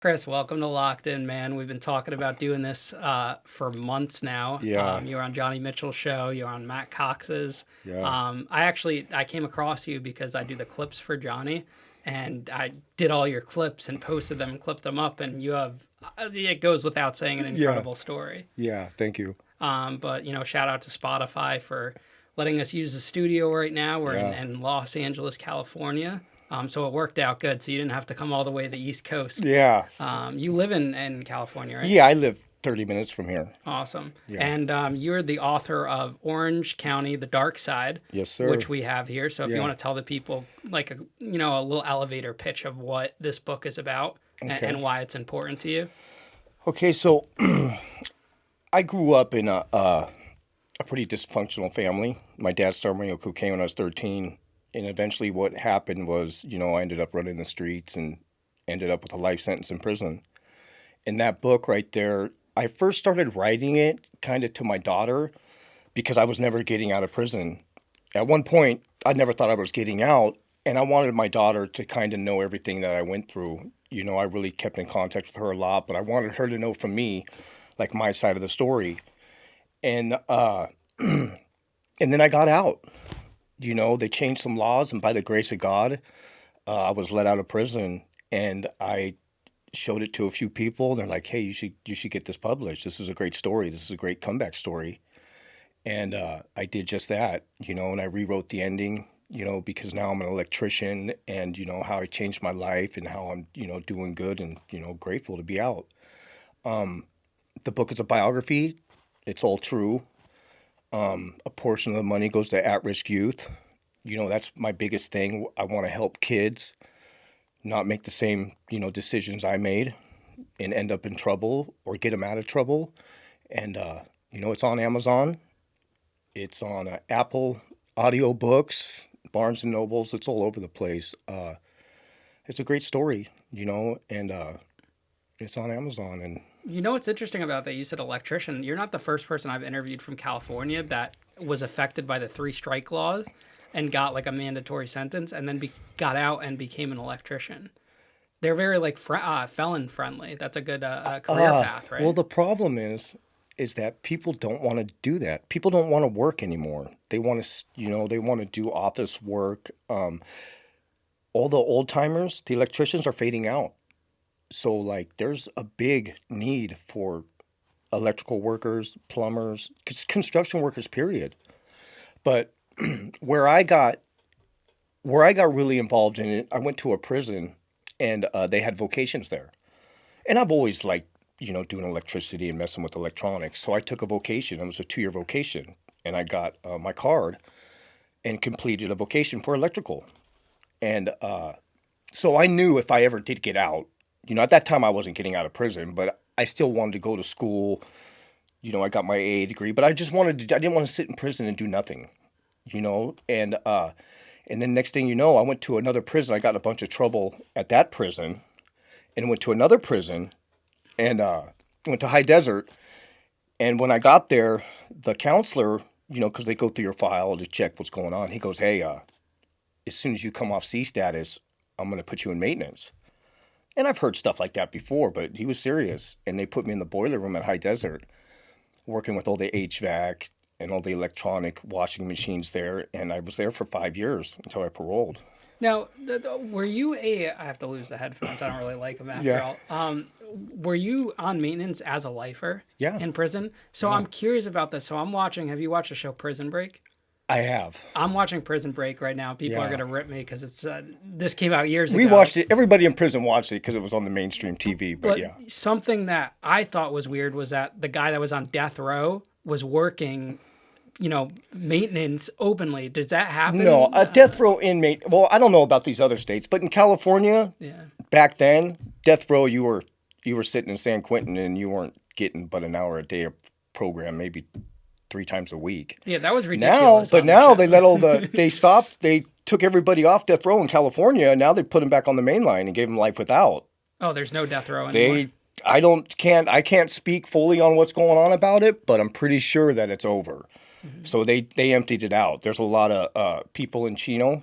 Chris, welcome to Locked In, man. We've been talking about doing this for months now. Yeah, You were on Johnny Mitchell's show. You're on Matt Cox's. yeah. I came across you because I do the clips for Johnny, and I did all your clips and posted them and clipped them up. And you have, it goes without saying, an Yeah, incredible story. yeah, thank you. But shout out to Spotify for letting us use the studio right now. We're Yeah. in Los Angeles, California. So it worked out good. So you didn't have to come all the way to the East Coast. Yeah. You live in California, right? Yeah, I live 30 minutes from here. Awesome. Yeah. And you're the author of Orange County, The Dark Side, Yes, sir. which we have here. So if you Yeah. want to tell the people like a little elevator pitch of what this book is about Okay. and why it's important to you. Okay, so I grew up in a pretty dysfunctional family. My dad started running cocaine when I was 13, and eventually what happened was, I ended up running the streets and ended up with a life sentence in prison. In that book right there, I first started writing it kind of to my daughter because I was never getting out of prison. At one point, I never thought I was getting out, and I wanted my daughter to kind of know everything that I went through. I really kept in contact with her a lot, but I wanted her to know from me, like my side of the story. And and then I got out. They changed some laws, and by the grace of God, I was let out of prison, and I showed it to a few people. And they're like, "Hey, you should get this published. This is a great story. This is a great comeback story." And I did just that, and I rewrote the ending, because now I'm an electrician, and how I changed my life and how I'm, doing good and grateful to be out. The book is a biography. It's all true. A portion of the money goes to at-risk youth. That's my biggest thing. I want to help kids not make the same, decisions I made and end up in trouble or get them out of trouble. And, it's on Amazon. It's on Apple audiobooks, Barnes and Nobles. It's all over the place. It's a great story, and it's on Amazon. And You know what's interesting about that? You said electrician. You're not the first person I've interviewed from California that was affected by the three strike laws and got like a mandatory sentence and then got out and became an electrician. They're very like felon friendly. That's a good career path, right? well, the problem is that people don't want to do that. People don't want to work anymore. They want to, they want to do office work. All the old timers, the electricians are fading out. So like, there's a big need for electrical workers, plumbers, construction workers, period. But where I got really involved in it, I went to a prison, and they had vocations there. And I've always liked, doing electricity and messing with electronics. So I took a vocation. It was a 2-year vocation, and I got my card and completed a vocation for electrical. And so I knew if I ever did get out, at that time I wasn't getting out of prison, but I still wanted to go to school. I got my AA degree, but I didn't want to sit in prison and do nothing, and then next thing you know, I went to another prison. I got in a bunch of trouble at that prison and went to another prison and went to High Desert. And when I got there, the counselor, because they go through your file to check what's going on, he goes, "Hey, as soon as you come off C status, I'm going to put you in maintenance." And I've heard stuff like that before, but he was serious. And they put me in the boiler room at High Desert, working with all the HVAC and all the electronic washing machines there. And I was there for 5 years until I paroled. Now, were you I have to lose the headphones. I don't really like them after Yeah. all. Were you on maintenance as a lifer Yeah. in prison? So I'm curious about this. So have you watched the show Prison Break? I have. I'm watching Prison Break right now. People are Yeah. going to rip me because this came out years We ago. watched it. Everybody in prison watched it because it was on the mainstream TV. But But yeah. something that I thought was weird was that the guy that was on death row was working, maintenance openly. Does that happen? No, a death row inmate. Well, I don't know about these other states, but in California, Yeah. back then, death row, you were sitting in San Quentin and you weren't getting but an hour a day of program, maybe 3 times a week. Yeah, that was Now, ridiculous. but on the now show. they let they took everybody off death row in California, and now they put them back on the main line and gave them life without. Oh, there's no death row anymore. I can't speak fully on what's going on about it, but I'm pretty sure that it's over. Mm-hmm. So they emptied it out. There's a lot of people in Chino,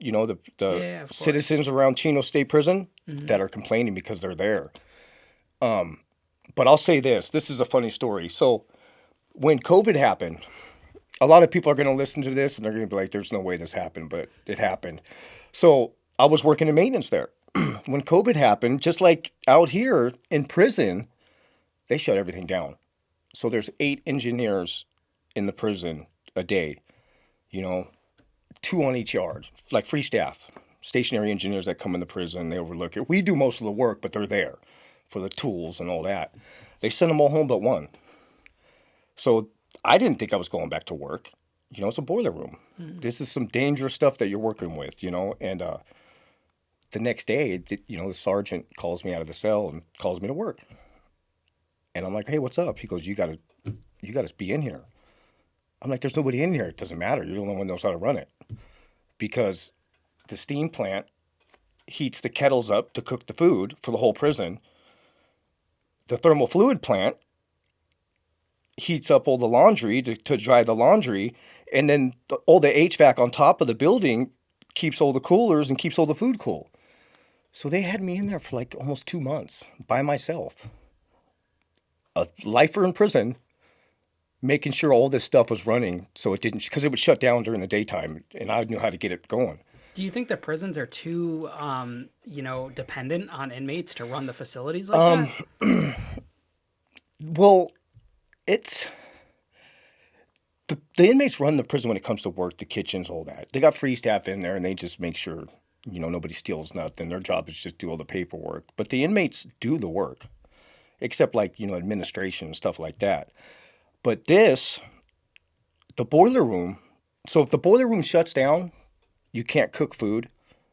the Yeah, of course. citizens around Chino State Prison. that are complaining because they're there. But I'll say this. This is a funny story. So when COVID happened, a lot of people are going to listen to this and they're going to be like, there's no way this happened, but it happened. So I was working in maintenance there. When COVID happened, just like out here in prison, they shut everything down. So there's 8 engineers in the prison a day, 2 on each yard, like free staff, stationary engineers that come in the prison, they overlook it. We do most of the work, but they're there for the tools and all that. They send them all home but one. So I didn't think I was going back to work. It's a boiler room. This is some dangerous stuff that you're working with, and the next day, the sergeant calls me out of the cell and calls me to work. And I'm like, hey, what's up? He goes, you gotta be in here. I'm like, there's nobody in here. It doesn't matter. You're the only one who knows how to run it. Because the steam plant heats the kettles up to cook the food for the whole prison. The thermal fluid plant heats up all the laundry to dry the laundry. And then all the HVAC on top of the building keeps all the coolers and keeps all the food cool. So they had me in there for like almost 2 months by myself. A lifer in prison, making sure all this stuff was running so it didn't, because it would shut down during the daytime and I knew how to get it going. Do you think the prisons are too, dependent on inmates to run the facilities like that? Well, it's the inmates run the prison when it comes to work, the kitchens, all that. They got free staff in there and they just make sure, nobody steals nothing. Their job is just do all the paperwork. But the inmates do the work, except like, administration and stuff like that. But the boiler room, so if the boiler room shuts down, you can't cook food.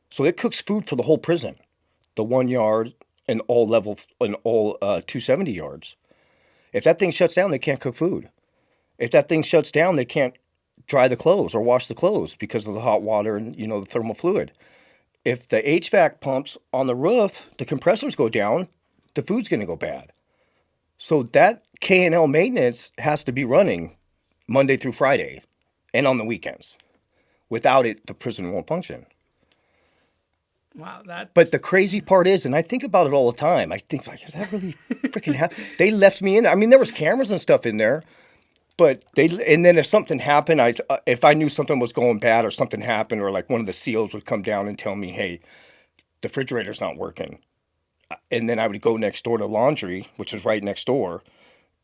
So it cooks food for the whole prison, the 1 yard and all 270 yards. If that thing shuts down, they can't cook food. If that thing shuts down, they can't dry the clothes or wash the clothes because of the hot water and, the thermal fluid. If the HVAC pumps on the roof, the compressors go down, the food's going to go bad. So that K&L maintenance has to be running Monday through Friday and on the weekends. Without it, the prison won't function. Wow, But the crazy part is, and I think about it all the time, I think, like, is that really freaking happen? They left me in there. I mean, there was cameras and stuff in there, but and then if something happened, if I knew something was going bad or something happened, or like one of the SEALs would come down and tell me, hey, the refrigerator's not working. And then I would go next door to laundry, which was right next door,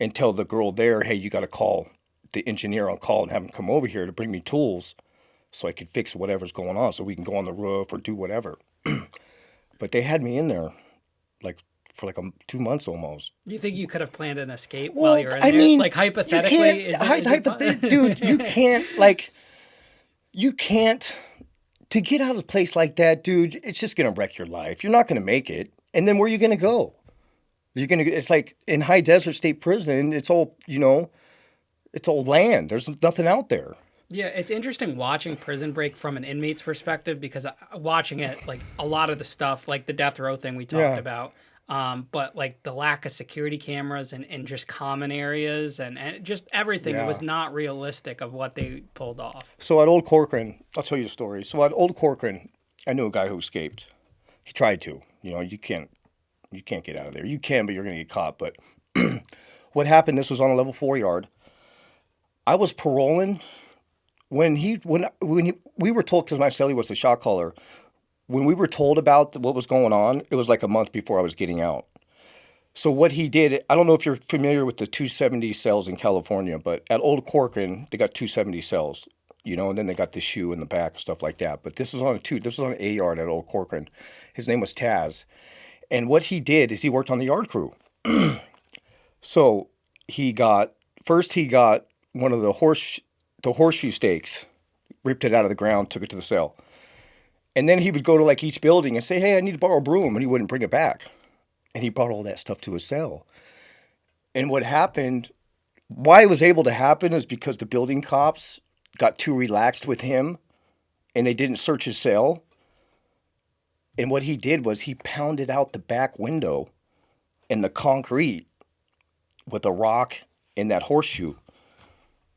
and tell the girl there, hey, you got to call the engineer on call and have him come over here to bring me tools so I could fix whatever's going on so we can go on the roof or do whatever. But they had me in there for 2 months almost. Do you think you could have planned an escape while you were in there? Mean, like hypothetically, dude, you can't, to get out of a place like that, dude, it's just going to wreck your life. You're not going to make it. And then where are you going to go? It's like in high desert state prison, it's all, it's all land. There's nothing out there. Yeah, it's interesting watching Prison Break from an inmate's perspective because watching it, like a lot of the stuff, like the death row thing we talked about, but like the lack of security cameras and just common areas and just everything, it was not realistic of what they pulled off. So at Old Corcoran, I'll tell you a story. So at Old Corcoran, I knew a guy who escaped. He tried to. You can't get out of there. You can, but you're going to get caught. But what happened, this was on a level 4 yard. I was paroling. When we were told, because my cellie was the shot caller, when we were told about what was going on, it was like a month before I was getting out. So what he did, I don't know if you're familiar with the 270 cells in California, but at Old Corcoran, they got 270 cells, and then they got the shoe in the back and stuff like that. But this was on an A yard at Old Corcoran. His name was Taz. And what he did is he worked on the yard crew. So he got one of the horseshoe stakes, ripped it out of the ground, took it to the cell. And then he would go to like each building and say, hey, I need to borrow a broom. And he wouldn't bring it back. And he brought all that stuff to his cell. And what happened, why it was able to happen is because the building cops got too relaxed with him and they didn't search his cell. And what he did was he pounded out the back window and the concrete with a rock and that horseshoe.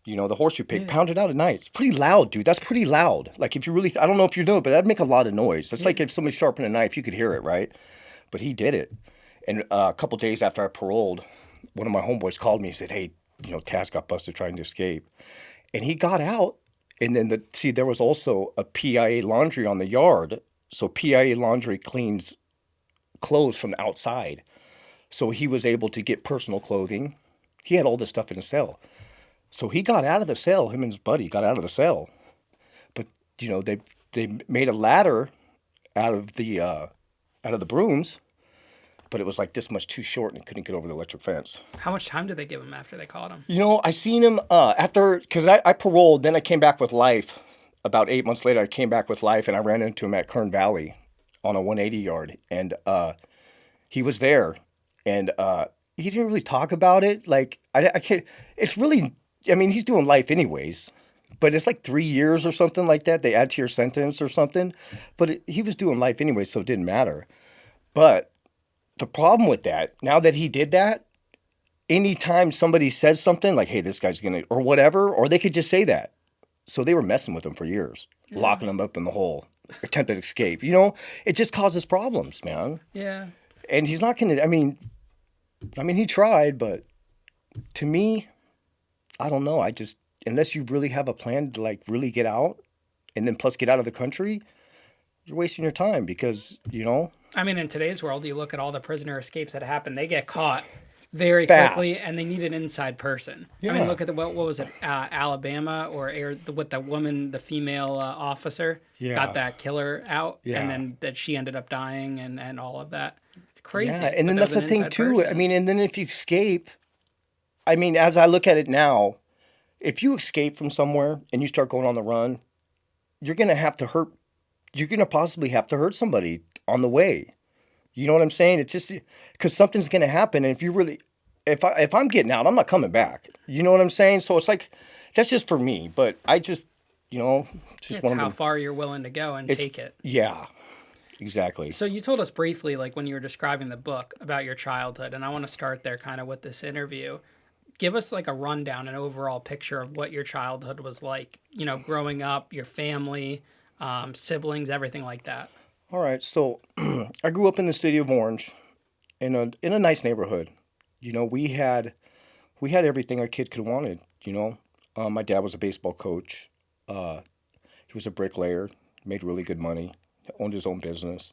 The horseshoe pig, pounded out at night. It's pretty loud, dude. That's pretty loud. Like if you really, I don't know if you know, but that'd make a lot of noise. That's like if somebody sharpened a knife, you could hear it, right? but he did it. And a couple days after I paroled, one of my homeboys called me and said, "Hey, Taz got busted trying to escape," and he got out. And then there was also a PIA laundry on the yard, so PIA laundry cleans clothes from the outside. So he was able to get personal clothing. He had all this stuff in his cell. So he got out of the cell. Him and his buddy got out of the cell. But they made a ladder out of the brooms, but it was like this much too short and he couldn't get over the electric fence. How much time did they give him after they caught him? I seen him after, because I paroled, then I came back with life. About 8 months later, I came back with life, and I ran into him at Kern Valley on a 180 yard, and he was there, and he didn't really talk about it. Like, I can't, it's really, I mean, he's doing life anyways, but it's like 3 years or something like that. They add to your sentence or something, but he was doing life anyway, so it didn't matter. But the problem with that, now that he did that, anytime somebody says something like, "Hey, this guy's gonna," or whatever, or they could just say that. So they were messing with him for years, locking him up in the hole, attempted escape. It just causes problems, man. Yeah. And he's not gonna. I mean, he tried, but to me, I don't know. Unless you really have a plan to like really get out, and then plus get out of the country, you're wasting your time because. I mean, in today's world, you look at all the prisoner escapes that happen; they get caught very Fast. quickly, and they need an inside person. Yeah. I mean, look at what was it, Alabama, with the woman, the female officer got that killer out, and then that she ended up dying, and all of that. It's crazy. Yeah, and then that's the thing too. Person. I mean, and then if you escape, I mean, as I look at it now, if you escape from somewhere and you start going on the run, you're gonna have to hurt. You're gonna possibly have to hurt somebody on the way. You know what I'm saying? It's just because something's gonna happen, and if you really, if I'm getting out, I'm not coming back. You know what I'm saying? So it's like that's just for me, but I just it's one of how them. far you're willing to go and take it. Yeah, exactly. So you told us briefly, like when you were describing the book, about your childhood, and I want to start there kind of with this interview. Give us like a rundown, an overall picture of what your childhood was like, growing up, your family, siblings, everything like that. All right, so I grew up in the city of Orange, in a nice neighborhood. We had everything a kid could wanted. My dad was a baseball coach. He was a bricklayer, made really good money, owned his own business.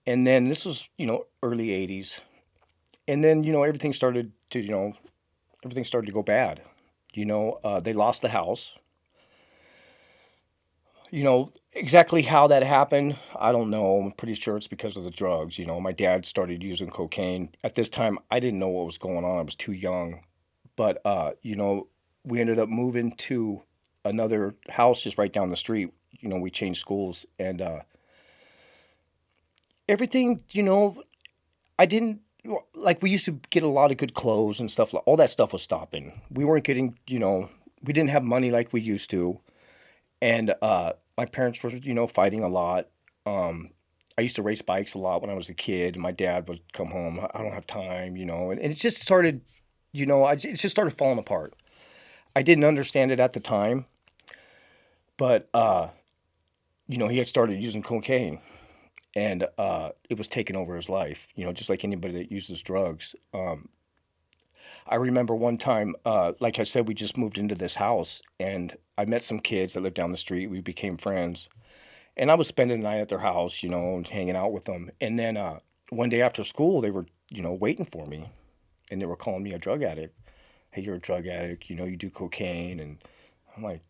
And then this was early '80s, and then everything started to go bad. They lost the house. Exactly how that happened, I don't know. I'm pretty sure it's because of the drugs. My dad started using cocaine. At this time, I didn't know what was going on. I was too young. But, we ended up moving to another house just right down the street. We changed schools. And everything, I didn't, like we used to get a lot of good clothes and stuff. All that stuff was stopping. We weren't getting, we didn't have money like we used to. And my parents were, fighting a lot. I used to race bikes a lot when I was a kid. My dad would come home. I don't have time, and it just started, it just started falling apart. I didn't understand it at the time, but, he had started using cocaine, and it was taking over his life, just like anybody that uses drugs. I remember one time, like I said, we just moved into this house, and I met some kids that lived down the street. We became friends, and I was spending the night at their house, and hanging out with them. And then one day after school, they were, waiting for me, and they were calling me a drug addict. Hey, you're a drug addict, you do cocaine. And I'm like,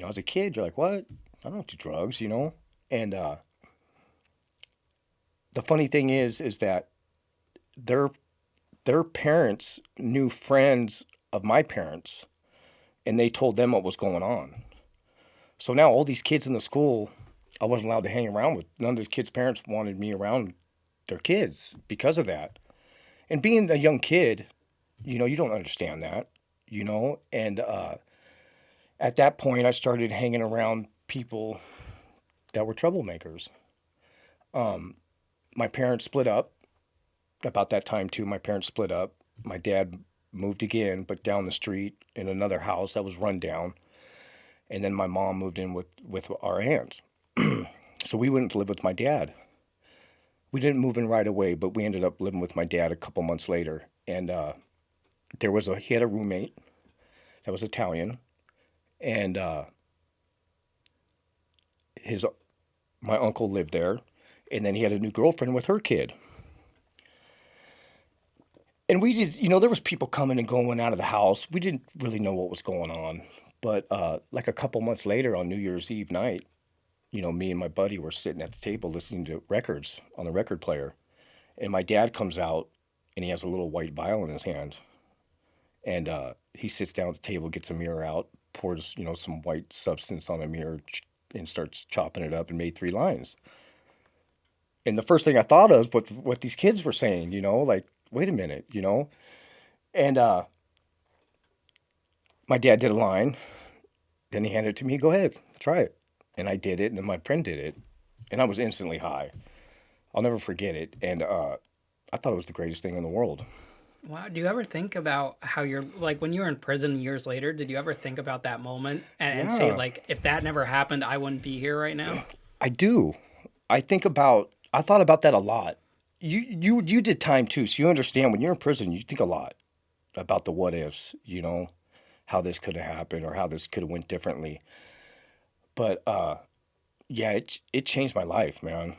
as a kid, you're like, what? I don't do drugs, And the funny thing is that their parents knew friends of my parents, and they told them what was going on. So now all these kids in the school, I wasn't allowed to hang around with. None of the kids' parents wanted me around their kids because of that. And being a young kid, you don't understand that, And at that point, I started hanging around people that were troublemakers. My parents split up. About that time too, my parents split up. My dad moved again, but down the street in another house that was run down. And then my mom moved in with our aunt. So we went to live with my dad. we didn't move in right away, but we ended up living with my dad a couple months later. And he had a roommate that was Italian, and his my uncle lived there, and then he had a new girlfriend with her kid. And we did, there was people coming and going out of the house. We didn't really know what was going on. But like a couple months later on New Year's Eve night, me and my buddy were sitting at the table listening to records on the record player. And my dad comes out and he has a little white vial in his hand. And he sits down at the table, gets a mirror out, pours, some white substance on a mirror and starts chopping it up and made 3 lines. And the first thing I thought of was what these kids were saying, like, wait a minute, And my dad did a line. Then he handed it to me. Go ahead, try it. And I did it, and then my friend did it. And I was instantly high. I'll never forget it. And I thought it was the greatest thing in the world. Wow. Do you ever think about how you're, like, when you were in prison years later, did you ever think about that moment and say, like, if that never happened, I wouldn't be here right now? I do. I thought about that a lot. You did time too, so you understand when you're in prison, you think a lot about the what ifs, how this could have happened or how this could have went differently. But yeah, it changed my life, man.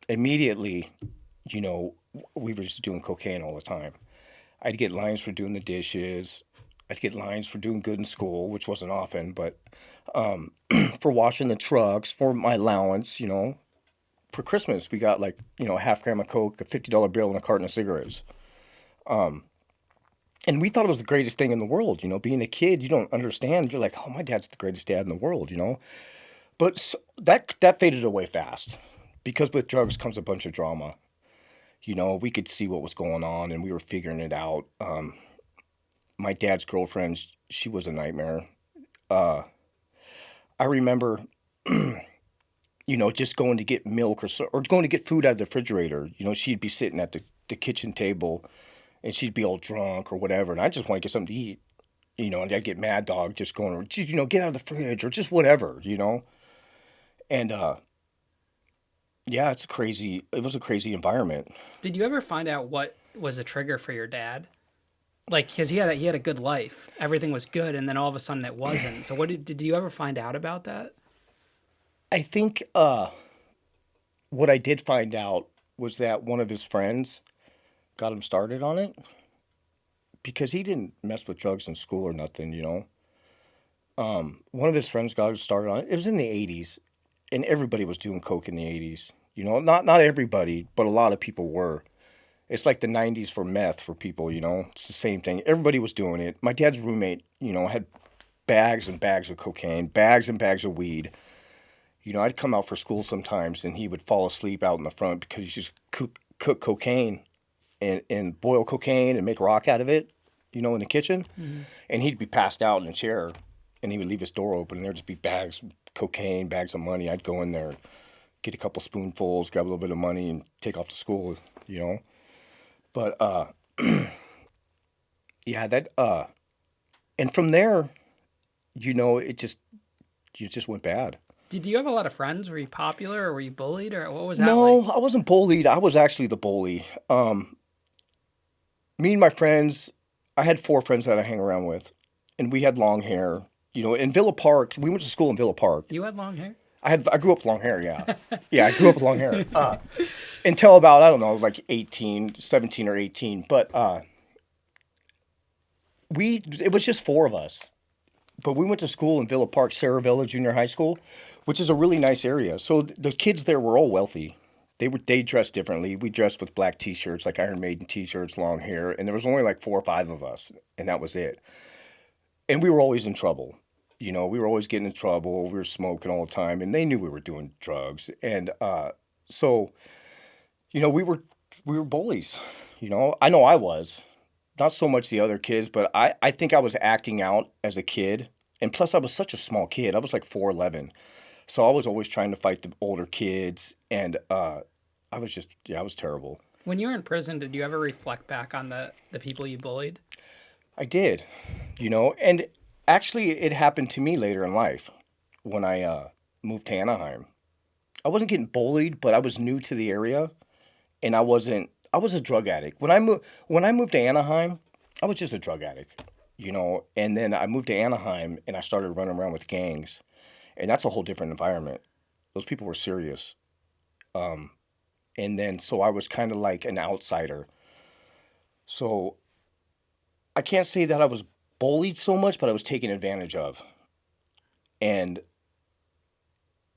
Immediately, we were just doing cocaine all the time. I'd get lines for doing the dishes. I'd get lines for doing good in school, which wasn't often, but for washing the trucks, for my allowance, For Christmas, we got like, a half gram of Coke, a $50 bill, and a carton of cigarettes. And we thought it was the greatest thing in the world. Being a kid, you don't understand. You're like, oh, my dad's the greatest dad in the world, But that faded away fast because with drugs comes a bunch of drama. We could see what was going on and we were figuring it out. My dad's girlfriend, she was a nightmare. I remember, just going to get milk or going to get food out of the refrigerator. She'd be sitting at the kitchen table and she'd be all drunk or whatever. And I just want to get something to eat, and I'd get mad dog just going, get out of the fridge or just whatever, And, yeah, it was a crazy environment. Did you ever find out what was a trigger for your dad? Like, because he had a good life. Everything was good. And then all of a sudden it wasn't. So did you ever find out about that? I think what I did find out was that one of his friends got him started on it because he didn't mess with drugs in school or nothing, One of his friends got him started on it. It was in the 80s, and everybody was doing coke in the 80s. Not everybody, but a lot of people were. It's like the 90s for meth for people, It's the same thing. Everybody was doing it. My dad's roommate, had bags and bags of cocaine, bags and bags of weed. I'd come out for school sometimes and he would fall asleep out in the front because he just cook cocaine and boil cocaine and make rock out of it, in the kitchen. Mm-hmm. And he'd be passed out in a chair and he would leave his door open and there'd just be bags of cocaine, bags of money. I'd go in there, get a couple spoonfuls, grab a little bit of money and take off to school, But, yeah, and from there, it just went bad. Did you have a lot of friends? Were you popular or were you bullied or what was that No, like? I wasn't bullied. I was actually the bully. Me and my friends, I had 4 friends that I hang around with, and we had long hair. In Villa Park, we went to school in Villa Park. You had long hair? I grew up with long hair, yeah. Yeah, I grew up with long hair. Until about, I don't know, like 17 or 18. But it was just 4 of us. But we went to school in Villa Park, Sarah Villa Junior High School, which is a really nice area. So the kids there were all wealthy. They dressed differently. We dressed with black T-shirts, like Iron Maiden T-shirts, long hair. And there was only like 4 or 5 of us, and that was it. And we were always in trouble. We were always getting in trouble. We were smoking all the time, and they knew we were doing drugs. And so, we were bullies. I know I was. Not so much the other kids, but I think I was acting out as a kid. And plus, I was such a small kid. I was like 4'11". So I was always trying to fight the older kids. And I was terrible. When you were in prison, did you ever reflect back on the people you bullied? I did, and actually it happened to me later in life when I moved to Anaheim. I wasn't getting bullied, but I was new to the area, and I was a drug addict. When I moved to Anaheim, I was just a drug addict, and then I moved to Anaheim and I started running around with gangs, and that's a whole different environment. Those people were serious. Um, and then so I was kind of like an outsider. So I can't say that I was bullied so much, but I was taken advantage of. And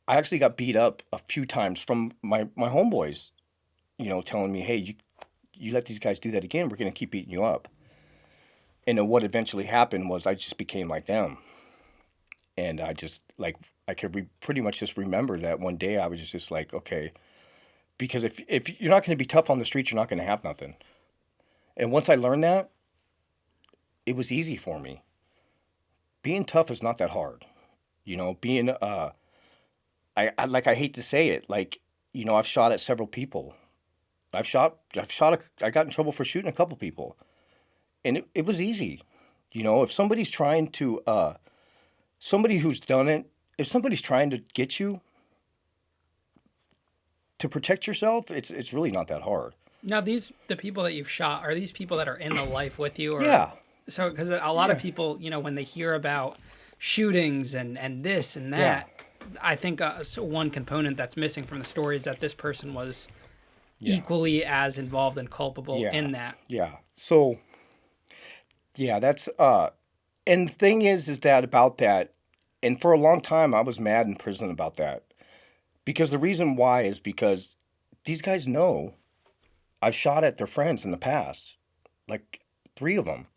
I actually got beat up a few times from my homeboys, telling me, "Hey, you let these guys do that again, we're gonna keep beating you up." And then what eventually happened was I just became like them, and I just like I could pretty much just remember that one day I was just like, okay, because if you're not gonna be tough on the street, you're not gonna have nothing. And once I learned that, it was easy for me. Being tough is not that hard, being I hate to say it, like, I've shot at several people. I got in trouble for shooting a couple people, and it was easy. If somebody's trying to, somebody who's done it, if somebody's trying to get you to protect yourself, it's really not that hard. Now, the people that you've shot, are these people that are in the life with you? Or Yeah. so, because a lot of Yeah. people, when they hear about shootings and this and that, I think so one component that's missing from the story is that this person was Yeah. equally as involved and culpable Yeah. in that. Yeah. So, yeah, that's, and the thing is that about that, and for a long time, I was mad in prison about that. Because the reason why is because these guys know I've shot at their friends in the past, like 3 of them,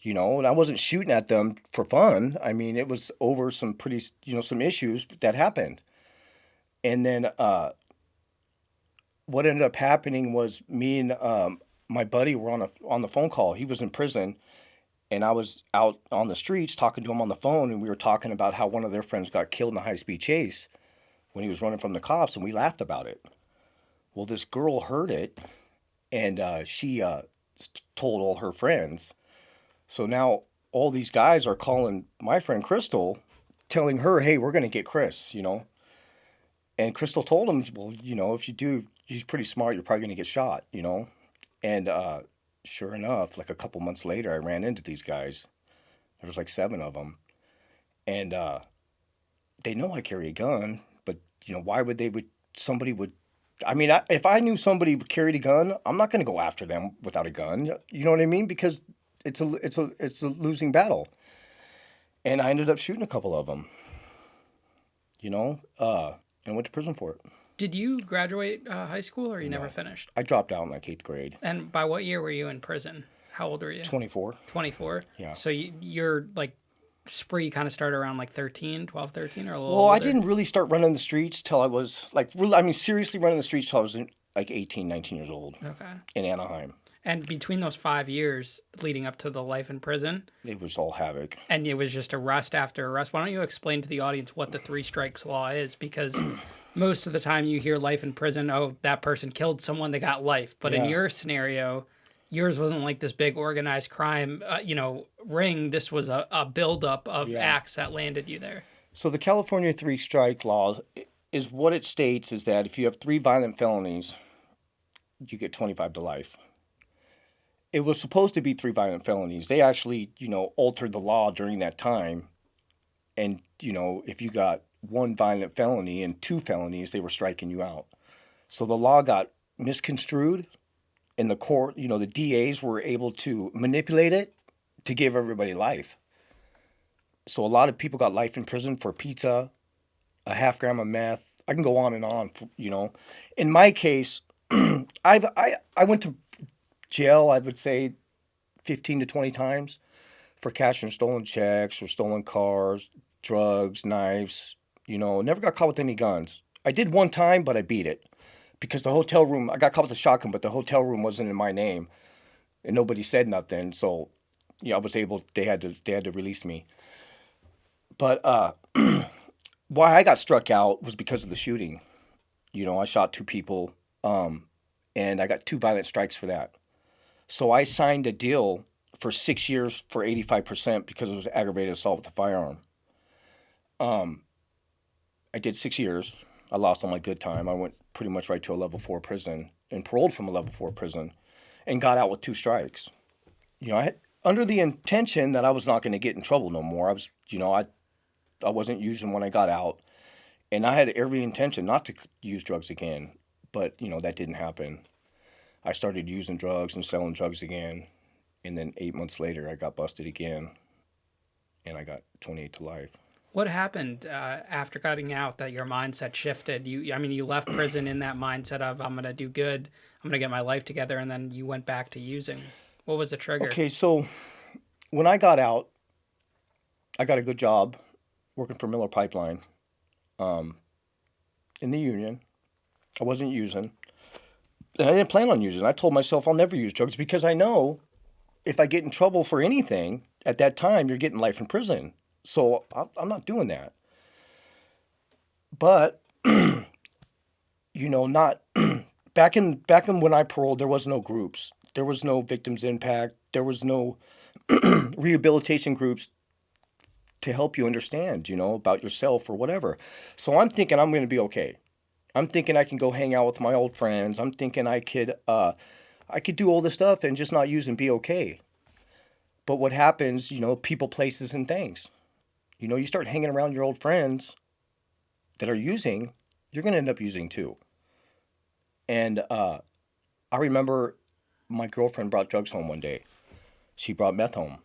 and I wasn't shooting at them for fun. I mean, it was over some pretty, some issues that happened. And then what ended up happening was me and my buddy were on the phone call. He was in prison, and I was out on the streets talking to him on the phone, and we were talking about how one of their friends got killed in a high-speed chase when he was running from the cops, and we laughed about it. Well, this girl heard it, and she told all her friends. So now all these guys are calling my friend Crystal, telling her, "Hey, we're going to get Chris," And Crystal told him, "Well, if you do, he's pretty smart. You're probably going to get shot. And sure enough, like a couple months later, I ran into these guys. There was like 7 of them. And they know I carry a gun, but, why would somebody would, I mean, if I knew somebody carried a gun, I'm not going to go after them without a gun. You know what I mean? Because it's a losing battle. And I ended up shooting a couple of them, and went to prison for it. Did you graduate high school, or you never finished? I dropped out in like 8th grade. And by what year were you in prison? How old were you? 24. 24? Yeah. So your like spree kind of started around like 13, 12, 13, or a little Well, I older? didn't really start running the streets till I was like, seriously running the streets till I was like 18, 19 years old Okay. in Anaheim. And between those 5 years leading up to the life in prison, It was all havoc. and it was just arrest after arrest, why don't you explain to the audience what the 3 strikes law is? Because most of the time you hear life in prison, oh, that person killed someone, they got life. But in Yeah. your scenario, yours wasn't like this big organized crime, ring. This was a buildup of Yeah. acts that landed you there. So the California 3-strike law is what it states is that if you have 3 violent felonies, you get 25 to life. It was supposed to be 3 violent felonies. They actually, altered the law during that time. And, if you got 1 violent felony and 2 felonies, they were striking you out. So the law got misconstrued, and the court, the DAs were able to manipulate it to give everybody life. So a lot of people got life in prison for pizza, a half gram of meth. I can go on and on, In my case, I went to jail, I would say 15 to 20 times for cashing stolen checks or stolen cars, drugs, knives, never got caught with any guns. I did one time, but I beat it because the hotel room, I got caught with a shotgun, but the hotel room wasn't in my name and nobody said nothing. So, I was able, they had to release me. But why I got struck out was because of the shooting. I shot 2 people, and I got 2 violent strikes for that. So I signed a deal for 6 years for 85% because it was aggravated assault with a firearm. I did 6 years. I lost all my good time. I went pretty much right to a level 4 prison and paroled from a level 4 prison and got out with 2 strikes. I had, under the intention that I was not going to get in trouble no more. I wasn't using when I got out, and I had every intention not to use drugs again. But that didn't happen. I started using drugs and selling drugs again, and then 8 months later, I got busted again, and I got 28 to life. What happened after cutting out that your mindset shifted? You left prison in that mindset of I'm gonna do good, I'm gonna get my life together, and then you went back to using. What was the trigger? Okay, so when I got out, I got a good job working for Miller Pipeline in the union. I wasn't using. And I didn't plan on using. I told myself I'll never use drugs because I know if I get in trouble for anything at that time, you're getting life in prison. So I'm not doing that. But not back in when I paroled, there was no groups. There was no victims impact. There was no rehabilitation groups to help you understand, about yourself or whatever. So I'm thinking I'm going to be okay. I'm thinking I can go hang out with my old friends. I'm thinking I could do all this stuff and just not use and be okay. But what happens, people, places, and things. You start hanging around your old friends that are using, you're going to end up using too. And I remember my girlfriend brought drugs home one day. She brought meth home.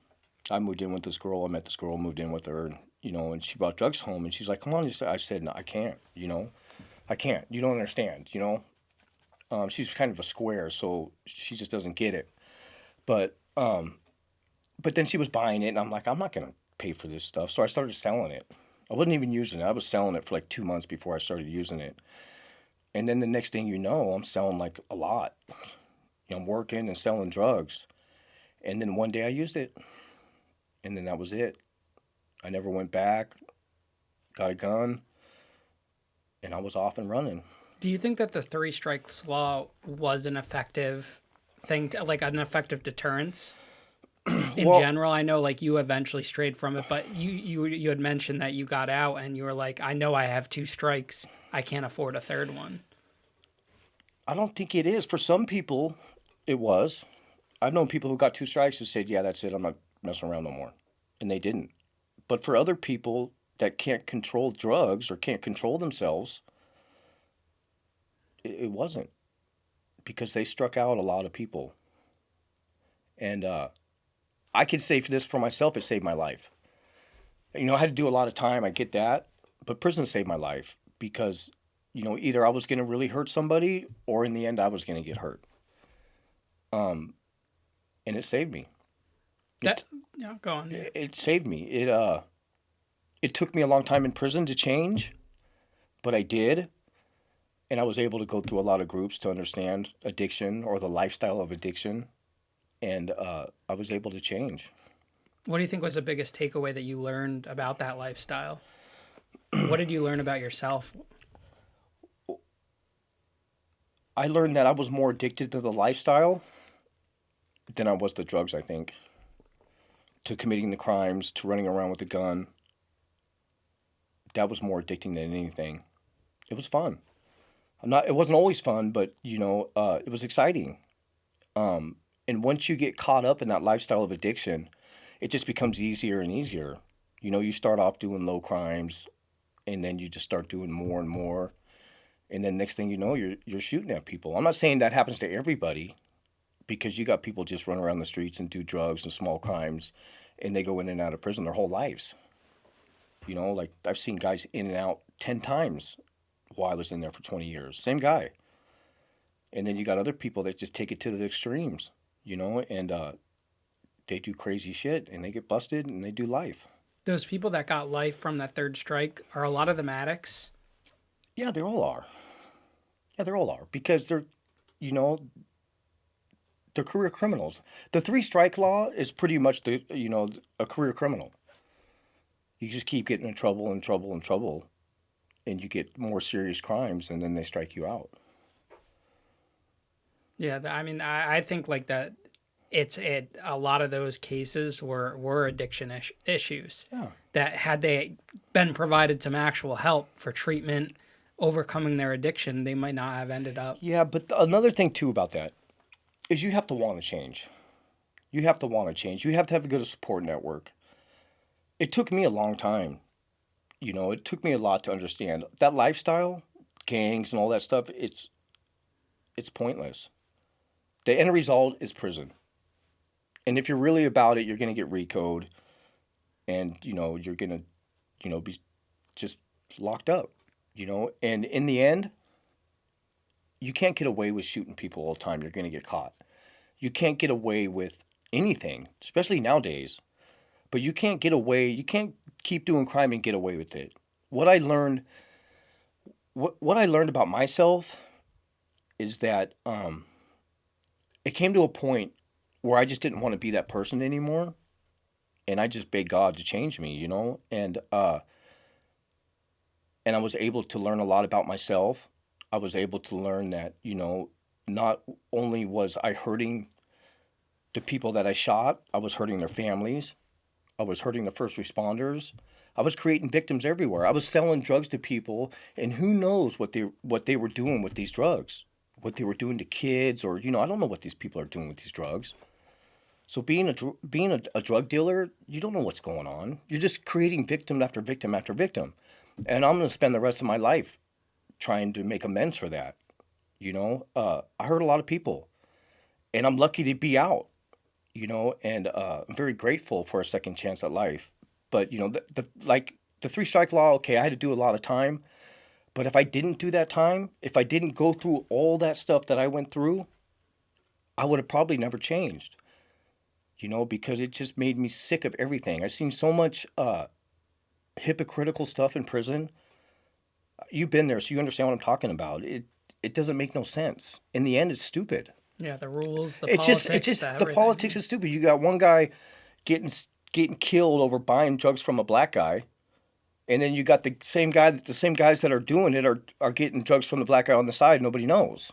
I moved in with this girl. I met this girl, moved in with her, and she brought drugs home. And she's like, come on. I said, no, I can't, I can't. You don't understand, she's kind of a square, so she just doesn't get it. But then she was buying it, and I'm like, I'm not going to pay for this stuff. So I started selling it. I wasn't even using it. I was selling it for like 2 months before I started using it. And then the next thing you know, I'm selling like a lot. I'm working and selling drugs. And then one day I used it. And then that was it. I never went back, got a gun, and I was off and running. Do you think that the 3 strikes law was an effective thing, like an effective deterrence? In general, I know like you eventually strayed from it, but you had mentioned that you got out and you were like, I know I have 2 strikes. I can't afford a 3rd one. I don't think it is. For some people, it was. I've known people who got 2 strikes who said, yeah, that's it. I'm not messing around no more. And they didn't. But for other people that can't control drugs or can't control themselves, it wasn't. Because they struck out a lot of people. And I could say for this for myself, it saved my life. I had to do a lot of time, I get that. But prison saved my life because, either I was going to really hurt somebody or in the end I was going to get hurt. And it saved me. Yeah, go on. Yeah. It saved me. It took me a long time in prison to change, but I did. And I was able to go through a lot of groups to understand addiction or the lifestyle of addiction. And I was able to change. What do you think was the biggest takeaway that you learned about that lifestyle? What did you learn about yourself? I learned that I was more addicted to the lifestyle than I was to drugs, I think. To committing the crimes, to running around with a gun. That was more addicting than anything. It was fun. It wasn't always fun, but, it was exciting. And once you get caught up in that lifestyle of addiction, it just becomes easier and easier. You start off doing low crimes, and then you just start doing more and more. And then next thing you know, you're shooting at people. I'm not saying that happens to everybody, because you got people just run around the streets and do drugs and small crimes, and they go in and out of prison their whole lives. Like I've seen guys in and out 10 times while I was in there for 20 years. Same guy. And then you got other people that just take it to the extremes, and they do crazy shit and they get busted and they do life. Those people that got life from that 3rd strike, are a lot of them addicts? Yeah, they all are. Yeah, they all are because they're career criminals. The 3 strike law is pretty much a career criminal. You just keep getting in trouble and trouble and trouble, and you get more serious crimes, and then they strike you out. Yeah, I think like that. A lot of those cases were addiction issues. Yeah. That had they been provided some actual help for treatment overcoming their addiction, they might not have ended up. Yeah, but another thing too about that is you have to want to change. You have to want to change. You have to have a good support network. It took me a long time. It took me a lot to understand that lifestyle, gangs and all that stuff. It's pointless. The end result is prison. And if you're really about it, you're going to get recode, and you're going to, be just locked up. And in the end, you can't get away with shooting people all the time. You're going to get caught. You can't get away with anything, especially nowadays. But you can't get away. You can't keep doing crime and get away with it. What I learned about myself is that it came to a point where I just didn't want to be that person anymore, and I just begged God to change me, and I was able to learn a lot about myself. I was able to learn that, not only was I hurting the people that I shot, I was hurting their families. I was hurting the first responders. I was creating victims everywhere. I was selling drugs to people, and who knows what they were doing with these drugs, what they were doing to kids, or I don't know what these people are doing with these drugs. So being a drug dealer, you don't know what's going on. You're just creating victim after victim after victim, and I'm going to spend the rest of my life trying to make amends for that. I hurt a lot of people, and I'm lucky to be out. And I'm very grateful for a second chance at life. But the 3-strike law, okay, I had to do a lot of time. But if I didn't do that time, if I didn't go through all that stuff that I went through, I would have probably never changed. Because it just made me sick of everything. I've seen so much hypocritical stuff in prison. You've been there, so you understand what I'm talking about. It doesn't make no sense. In the end, it's stupid. Yeah, the rules, the It's politics, just the politics is stupid. You got one guy getting killed over buying drugs from a black guy, and then you got the same guys that are doing it are getting drugs from the black guy on the side. Nobody knows.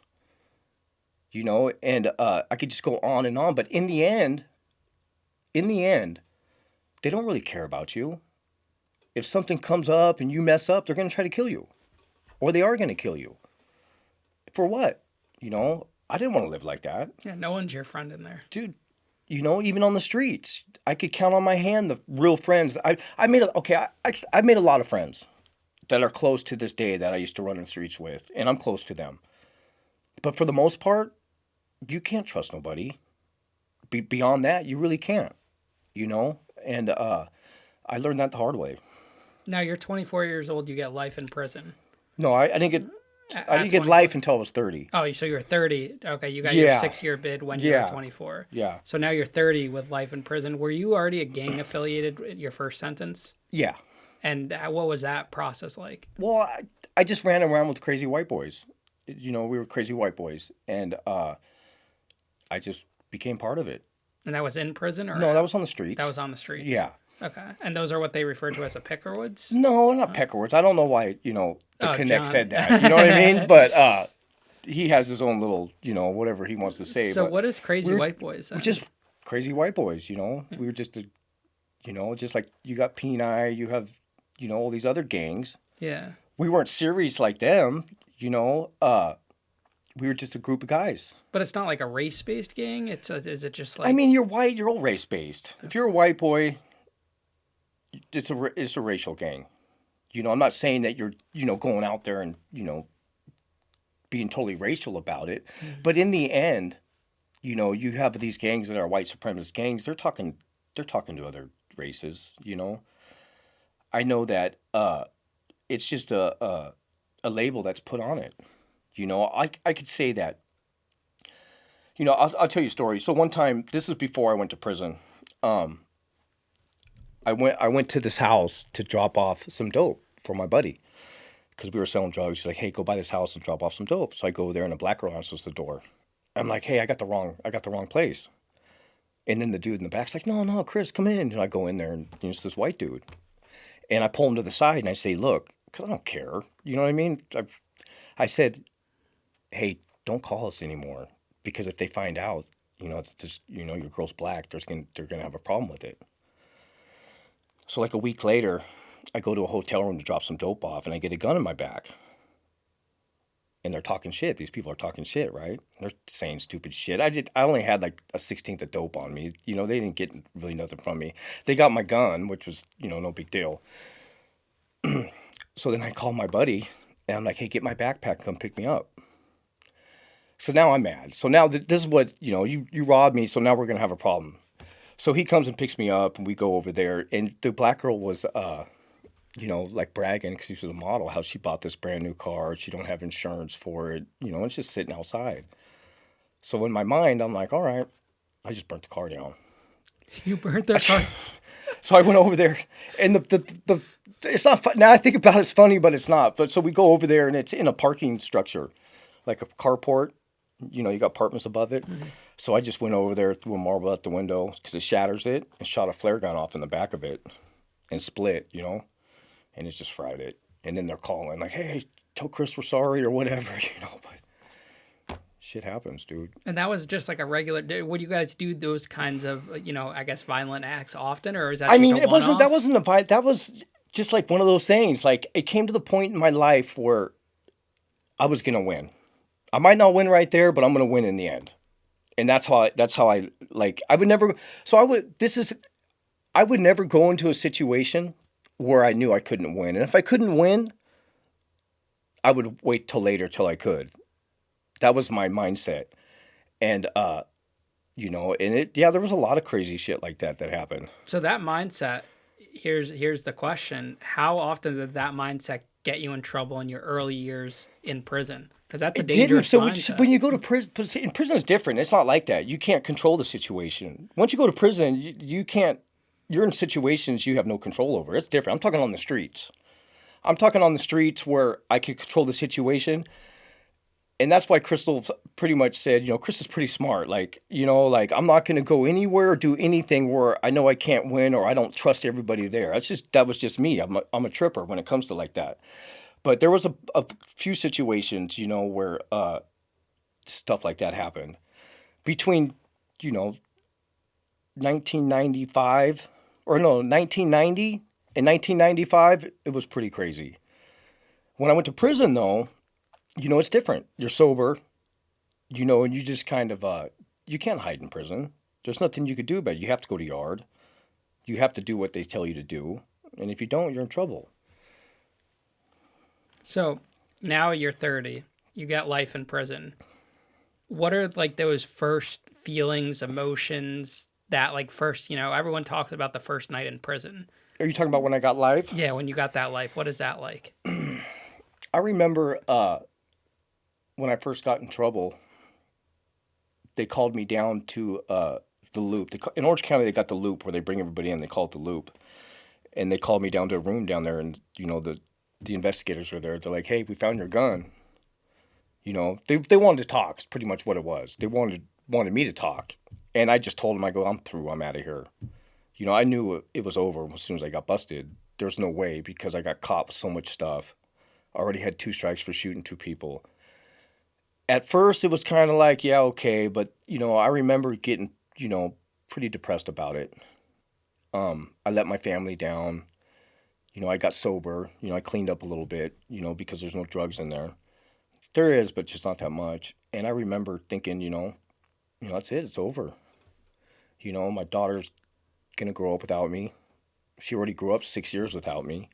And I could just go on and on, but in the end, they don't really care about you. If something comes up and you mess up, they're going to try to kill you, or they are going to kill you. For what? I didn't want to live like that. Yeah, no one's your friend in there. Dude, even on the streets, I could count on my hand the real friends. I made a lot of friends that are close to this day that I used to run in the streets with, and I'm close to them. But for the most part, you can't trust nobody. Beyond that, you really can't, And I learned that the hard way. Now you're 24 years old. You get life in prison. No, I didn't get life until I was 30. Oh, so you're 30. Okay, you got your 6-year bid when you were 24. Yeah. So now you're 30 with life in prison. Were you already a gang affiliated at your first sentence? Yeah. And what was that process like? Well, I just ran around with crazy white boys. We were crazy white boys, and I just became part of it. And that was in prison, or no? That was on the streets. That was on the streets. Yeah. Okay, and those are what they refer to as a peckerwoods? No, not peckerwoods. I don't know why the Connect John. said that. You know what I mean? But he has his own little whatever he wants to say. So but what is crazy white boys? Then? We're just crazy white boys. We were just just like you got Peni, you have all these other gangs. Yeah. We weren't serious like them. We were just a group of guys. But it's not like a race-based gang? Is it just like... I mean, you're white, you're all race-based. If you're a white boy, it's a racial gang. I'm not saying that you're, going out there and, being totally racial about it. Mm-hmm. But in the end, you have these gangs that are white supremacist gangs. They're talking to other races, I know that it's just a label that's put on it. I could say that. I'll tell you a story. So one time, this is before I went to prison. I went to this house to drop off some dope for my buddy because we were selling drugs. He's like, "Hey, go by this house and drop off some dope." So I go there, and a black girl answers the door. I'm like, "Hey, I got the wrong place." And then the dude in the back's like, "No, Chris, come in." And I go in there, and it's this white dude. And I pull him to the side, and I say, "Look, because I don't care. You know what I mean?" I said, "Hey, don't call us anymore because if they find out, your girl's black, they're gonna have a problem with it." So like a week later, I go to a hotel room to drop some dope off, and I get a gun in my back. and they're talking shit. These people are talking shit, right? They're saying stupid shit. I only had like a 16th of dope on me. You know, they didn't get really nothing from me. They got my gun, which was, you know, no big deal. So then I called my buddy and I'm like, hey, get my backpack, come pick me up. So now I'm mad. So now this is what, you know, you robbed me, so now we're going to have a problem. So he comes and picks me up and we go over there. And the black girl was, you know, like bragging because she was a model, how she bought this brand new car. She don't have insurance for it, you know, it's just sitting outside. So in my mind, I'm like, all right, I just burnt the car down. You burnt their car. So I went over there, and the it's not fun. Now I think about it, it's funny, but it's not. But so we go over there, and it's in a parking structure, like a carport. You know, you got apartments above it. Mm-hmm. So I just went over there, threw a marble out the window because it shatters it, and shot a flare gun off in the back of it, and split. You know, and it just fried it. And then they're calling like, "Hey, tell Chris we're sorry" or whatever. You know, but shit happens, dude. And that was just like a regular. Would you guys do those kinds of, you know, I guess violent acts often, or is that? I just mean, a one-off? that wasn't a fight. That was just like one of those things. Like it came to the point in my life where I was gonna win. I might not win right there, but I'm gonna win in the end. And that's how I like. I would never. So I would. I would never go into a situation where I knew I couldn't win. And if I couldn't win, I would wait till later till I could. That was my mindset. And you know, and there was a lot of crazy shit like that happened. So that mindset, here's the question: how often did that mindset get you in trouble in your early years in prison? Because that's a dangerous mindset. When you go to prison, in prison is different. It's not like that. You can't control the situation. Once you go to prison, you can't. You're in situations you have no control over. It's different. I'm talking on the streets. I'm talking on the streets where I could control the situation. And that's why Crystal pretty much said, you know, Chris is pretty smart. Like, you know, like I'm not going to go anywhere or do anything where I know I can't win or I don't trust everybody there. That was just me. I'm a tripper when it comes to like that. But there was a few situations, you know, where stuff like that happened between, you know, 1990 and 1995. It was pretty crazy. When I went to prison, though, you know, it's different. You're sober, you know, and you just kind of, you can't hide in prison. There's nothing you could do about it. You have to go to yard. You have to do what they tell you to do. And if you don't, you're in trouble. So now you're 30. You got life in prison. What are like those first feelings, emotions that like first, you know, everyone talks about the first night in prison. Are you talking about when I got life? Yeah, when you got that life. What is that like? I remember when I first got in trouble, they called me down to the Loop. In Orange County, they got the Loop where they bring everybody in. They call it the Loop. And they called me down to a room down there, and, you know, the investigators were there. They're like, hey, we found your gun. You know, they wanted to talk. It's pretty much what it was. They wanted me to talk. And I just told them, I go, I'm through. I'm out of here. You know, I knew it was over as soon as I got busted. There's no way because I got caught with so much stuff. I already had 2 strikes for shooting 2 people. At first, it was kind of like, yeah, okay. But, you know, I remember getting, you know, pretty depressed about it. I let my family down. You know, I got sober. You know, I cleaned up a little bit, you know, because there's no drugs in there. There is, but just not that much. And I remember thinking, you know, that's it. It's over. You know, my daughter's going to grow up without me. She already grew up 6 years without me.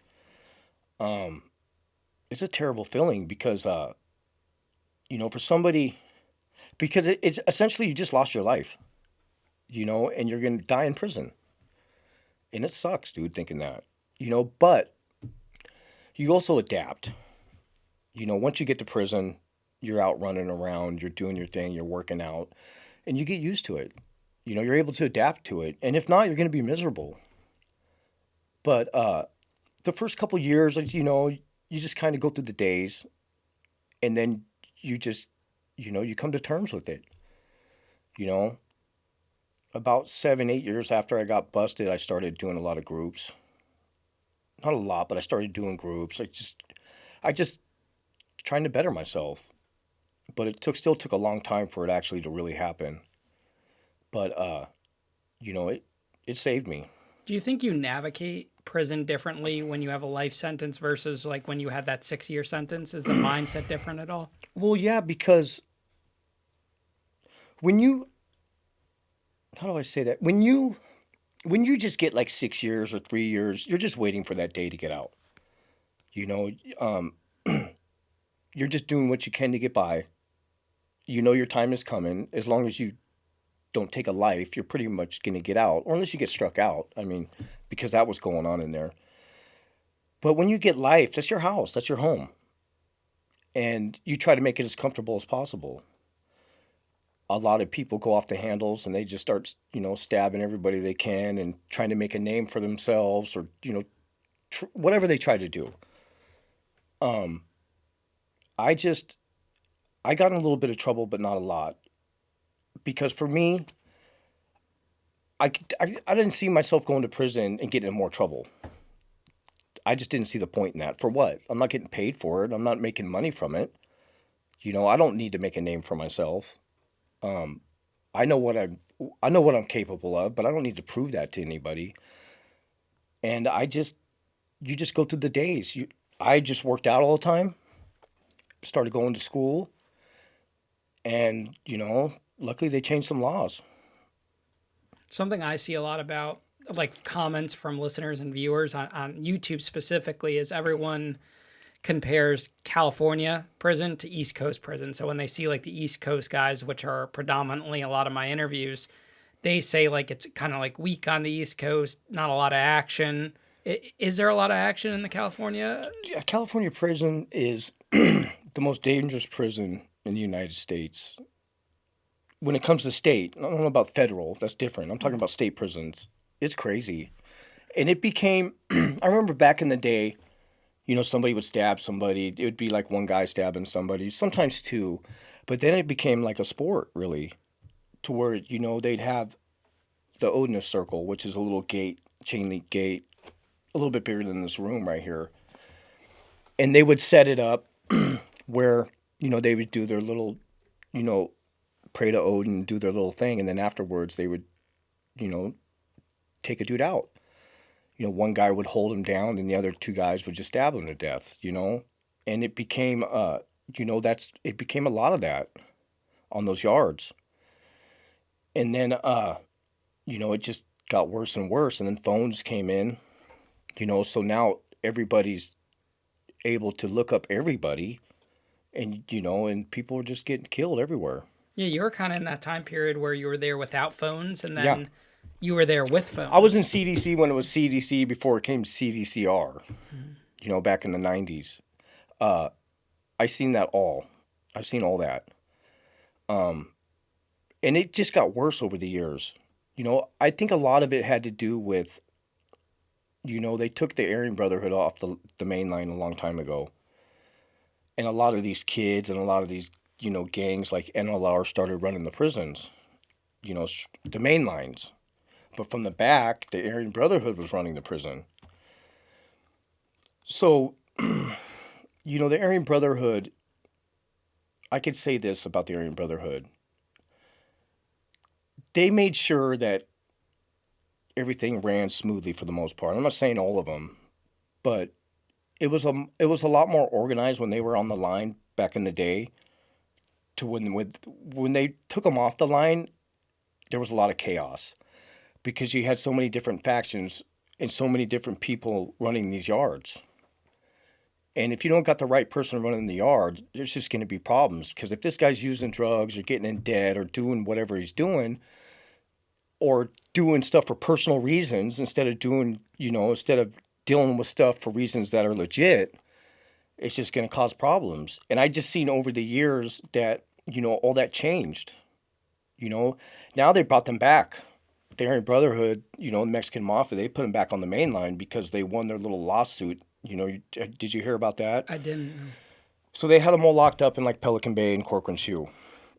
It's a terrible feeling because, you know, for somebody, because it's essentially you just lost your life, you know, and you're going to die in prison. And it sucks, dude, thinking that, you know, but you also adapt. You know, once you get to prison, you're out running around, you're doing your thing, you're working out, and you get used to it. You know, you're able to adapt to it. And if not, you're going to be miserable. But the first couple years, you know, you just kind of go through the days, and then you just, you know, you come to terms with it. You know, about 7, 8 years after I got busted, I started doing a lot of groups. Not a lot, but I started doing groups. I just trying to better myself. But it still took a long time for it actually to really happen. But, you know, it saved me. Do you think you navigate prison differently when you have a life sentence versus like when you had that 6 year sentence? Is the mindset different at all? Well, yeah, because when you, how do I say that? When you just get like 6 years or 3 years, you're just waiting for that day to get out. You know, um, you're just doing what you can to get by. You know your time is coming. As long as you don't take a life, you're pretty much going to get out, or unless you get struck out. I mean, because that was going on in there. But when you get life, that's your house, that's your home, and you try to make it as comfortable as possible. A lot of people go off the handles and they just start, stabbing everybody they can and trying to make a name for themselves, or whatever they try to do. Um, I just I got in a little bit of trouble, but not a lot, because for me, I didn't see myself going to prison and getting in more trouble. I just didn't see the point in that. For what? I'm not getting paid for it. I'm not making money from it. I don't need to make a name for myself. Um, I know what I'm capable of, but I don't need to prove that to anybody. And you just go through the days. I just worked out all the time, started going to school, and luckily they changed some laws. Something I see a lot about, like comments from listeners and viewers on YouTube specifically, is everyone compares California prison to East Coast prison. So when they see like the East Coast guys, which are predominantly a lot of my interviews, they say like it's kind of like weak on the East Coast, not a lot of action. Is there a lot of action in the California? Yeah, California prison is the most dangerous prison in the United States. When it comes to state, I don't know about federal, that's different. I'm talking about state prisons. It's crazy. And it became, I remember back in the day, somebody would stab somebody. It would be like one guy stabbing somebody, sometimes two. But then it became like a sport, really, to where, they'd have the Odinist circle, which is a little gate, chain link gate, a little bit bigger than this room right here. And they would set it up where, they would do their little, you know, pray to Odin, do their little thing. And then afterwards they would, you know, take a dude out. One guy would hold him down and the other two guys would just stab him to death. And it became, it became a lot of that on those yards. And then, it just got worse and worse. And then phones came in, so now everybody's able to look up everybody, and people are just getting killed everywhere. Yeah, you were kind of in that time period where you were there without phones, and Yeah. then you were there with phones. I was in CDC when it was CDC before it came CDCR, back in the 90s. I seen that all. I've seen all that. And it just got worse over the years. I think a lot of it had to do with, they took the Aryan Brotherhood off the main line a long time ago. And a lot of these kids and a lot of these, gangs like NLR started running the prisons, the main lines. But from the back, the Aryan Brotherhood was running the prison. So, the Aryan Brotherhood, I could say this about the Aryan Brotherhood. They made sure that everything ran smoothly for the most part. I'm not saying all of them, but it was a lot more organized when they were on the line back in the day. To when they took them off the line, there was a lot of chaos because you had so many different factions and so many different people running these yards. And if you don't got the right person running the yard, there's just going to be problems. Because if this guy's using drugs or getting in debt or doing whatever he's doing, or doing stuff for personal reasons instead of dealing with stuff for reasons that are legit, it's just going to cause problems. And I just seen over the years that, all that changed. Now they brought them back. The Aryan Brotherhood, the Mexican Mafia, they put them back on the main line because they won their little lawsuit. Did you hear about that? I didn't know. So they had them all locked up in like Pelican Bay and Corcoran Shoe.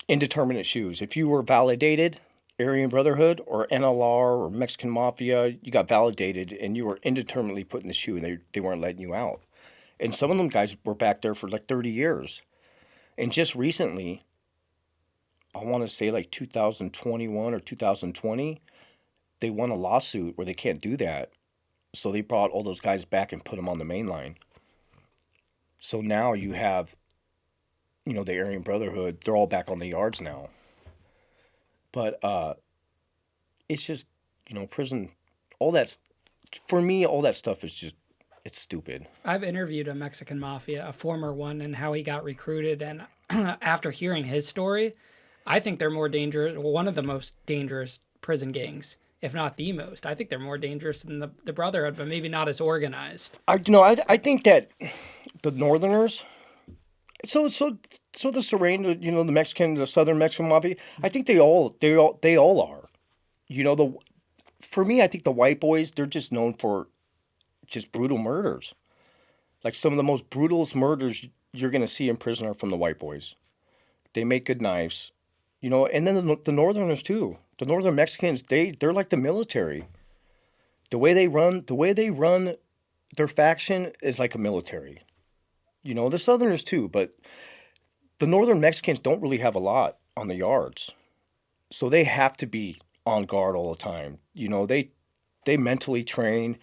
Indeterminate shoes. If you were validated, Aryan Brotherhood or NLR or Mexican Mafia, you got validated and you were indeterminately put in the shoe and they weren't letting you out. And some of them guys were back there for like 30 years. And just recently, I want to say like 2021 or 2020, they won a lawsuit where they can't do that. So they brought all those guys back and put them on the main line. So now you have, the Aryan Brotherhood. They're all back on the yards now. But it's just, prison, all that's, for me, all that stuff is just, it's stupid. I've interviewed a Mexican mafia, a former one, and how he got recruited. And after hearing his story, I think they're more dangerous, one of the most dangerous prison gangs, if not the most. I think they're more dangerous than the Brotherhood, but maybe not as organized. I think that the Northerners, so the Serene, the Southern Mexican mafia, I think they all are. For me, I think the white boys, they're just known for just brutal murders. Like some of the most brutalest murders you're going to see in prison are from the white boys. They make good knives, and then the Northerners too. The Northern Mexicans, they're like the military. The way they run their faction is like a military. The Southerners too, but the Northern Mexicans don't really have a lot on the yards. So they have to be on guard all the time. They mentally train,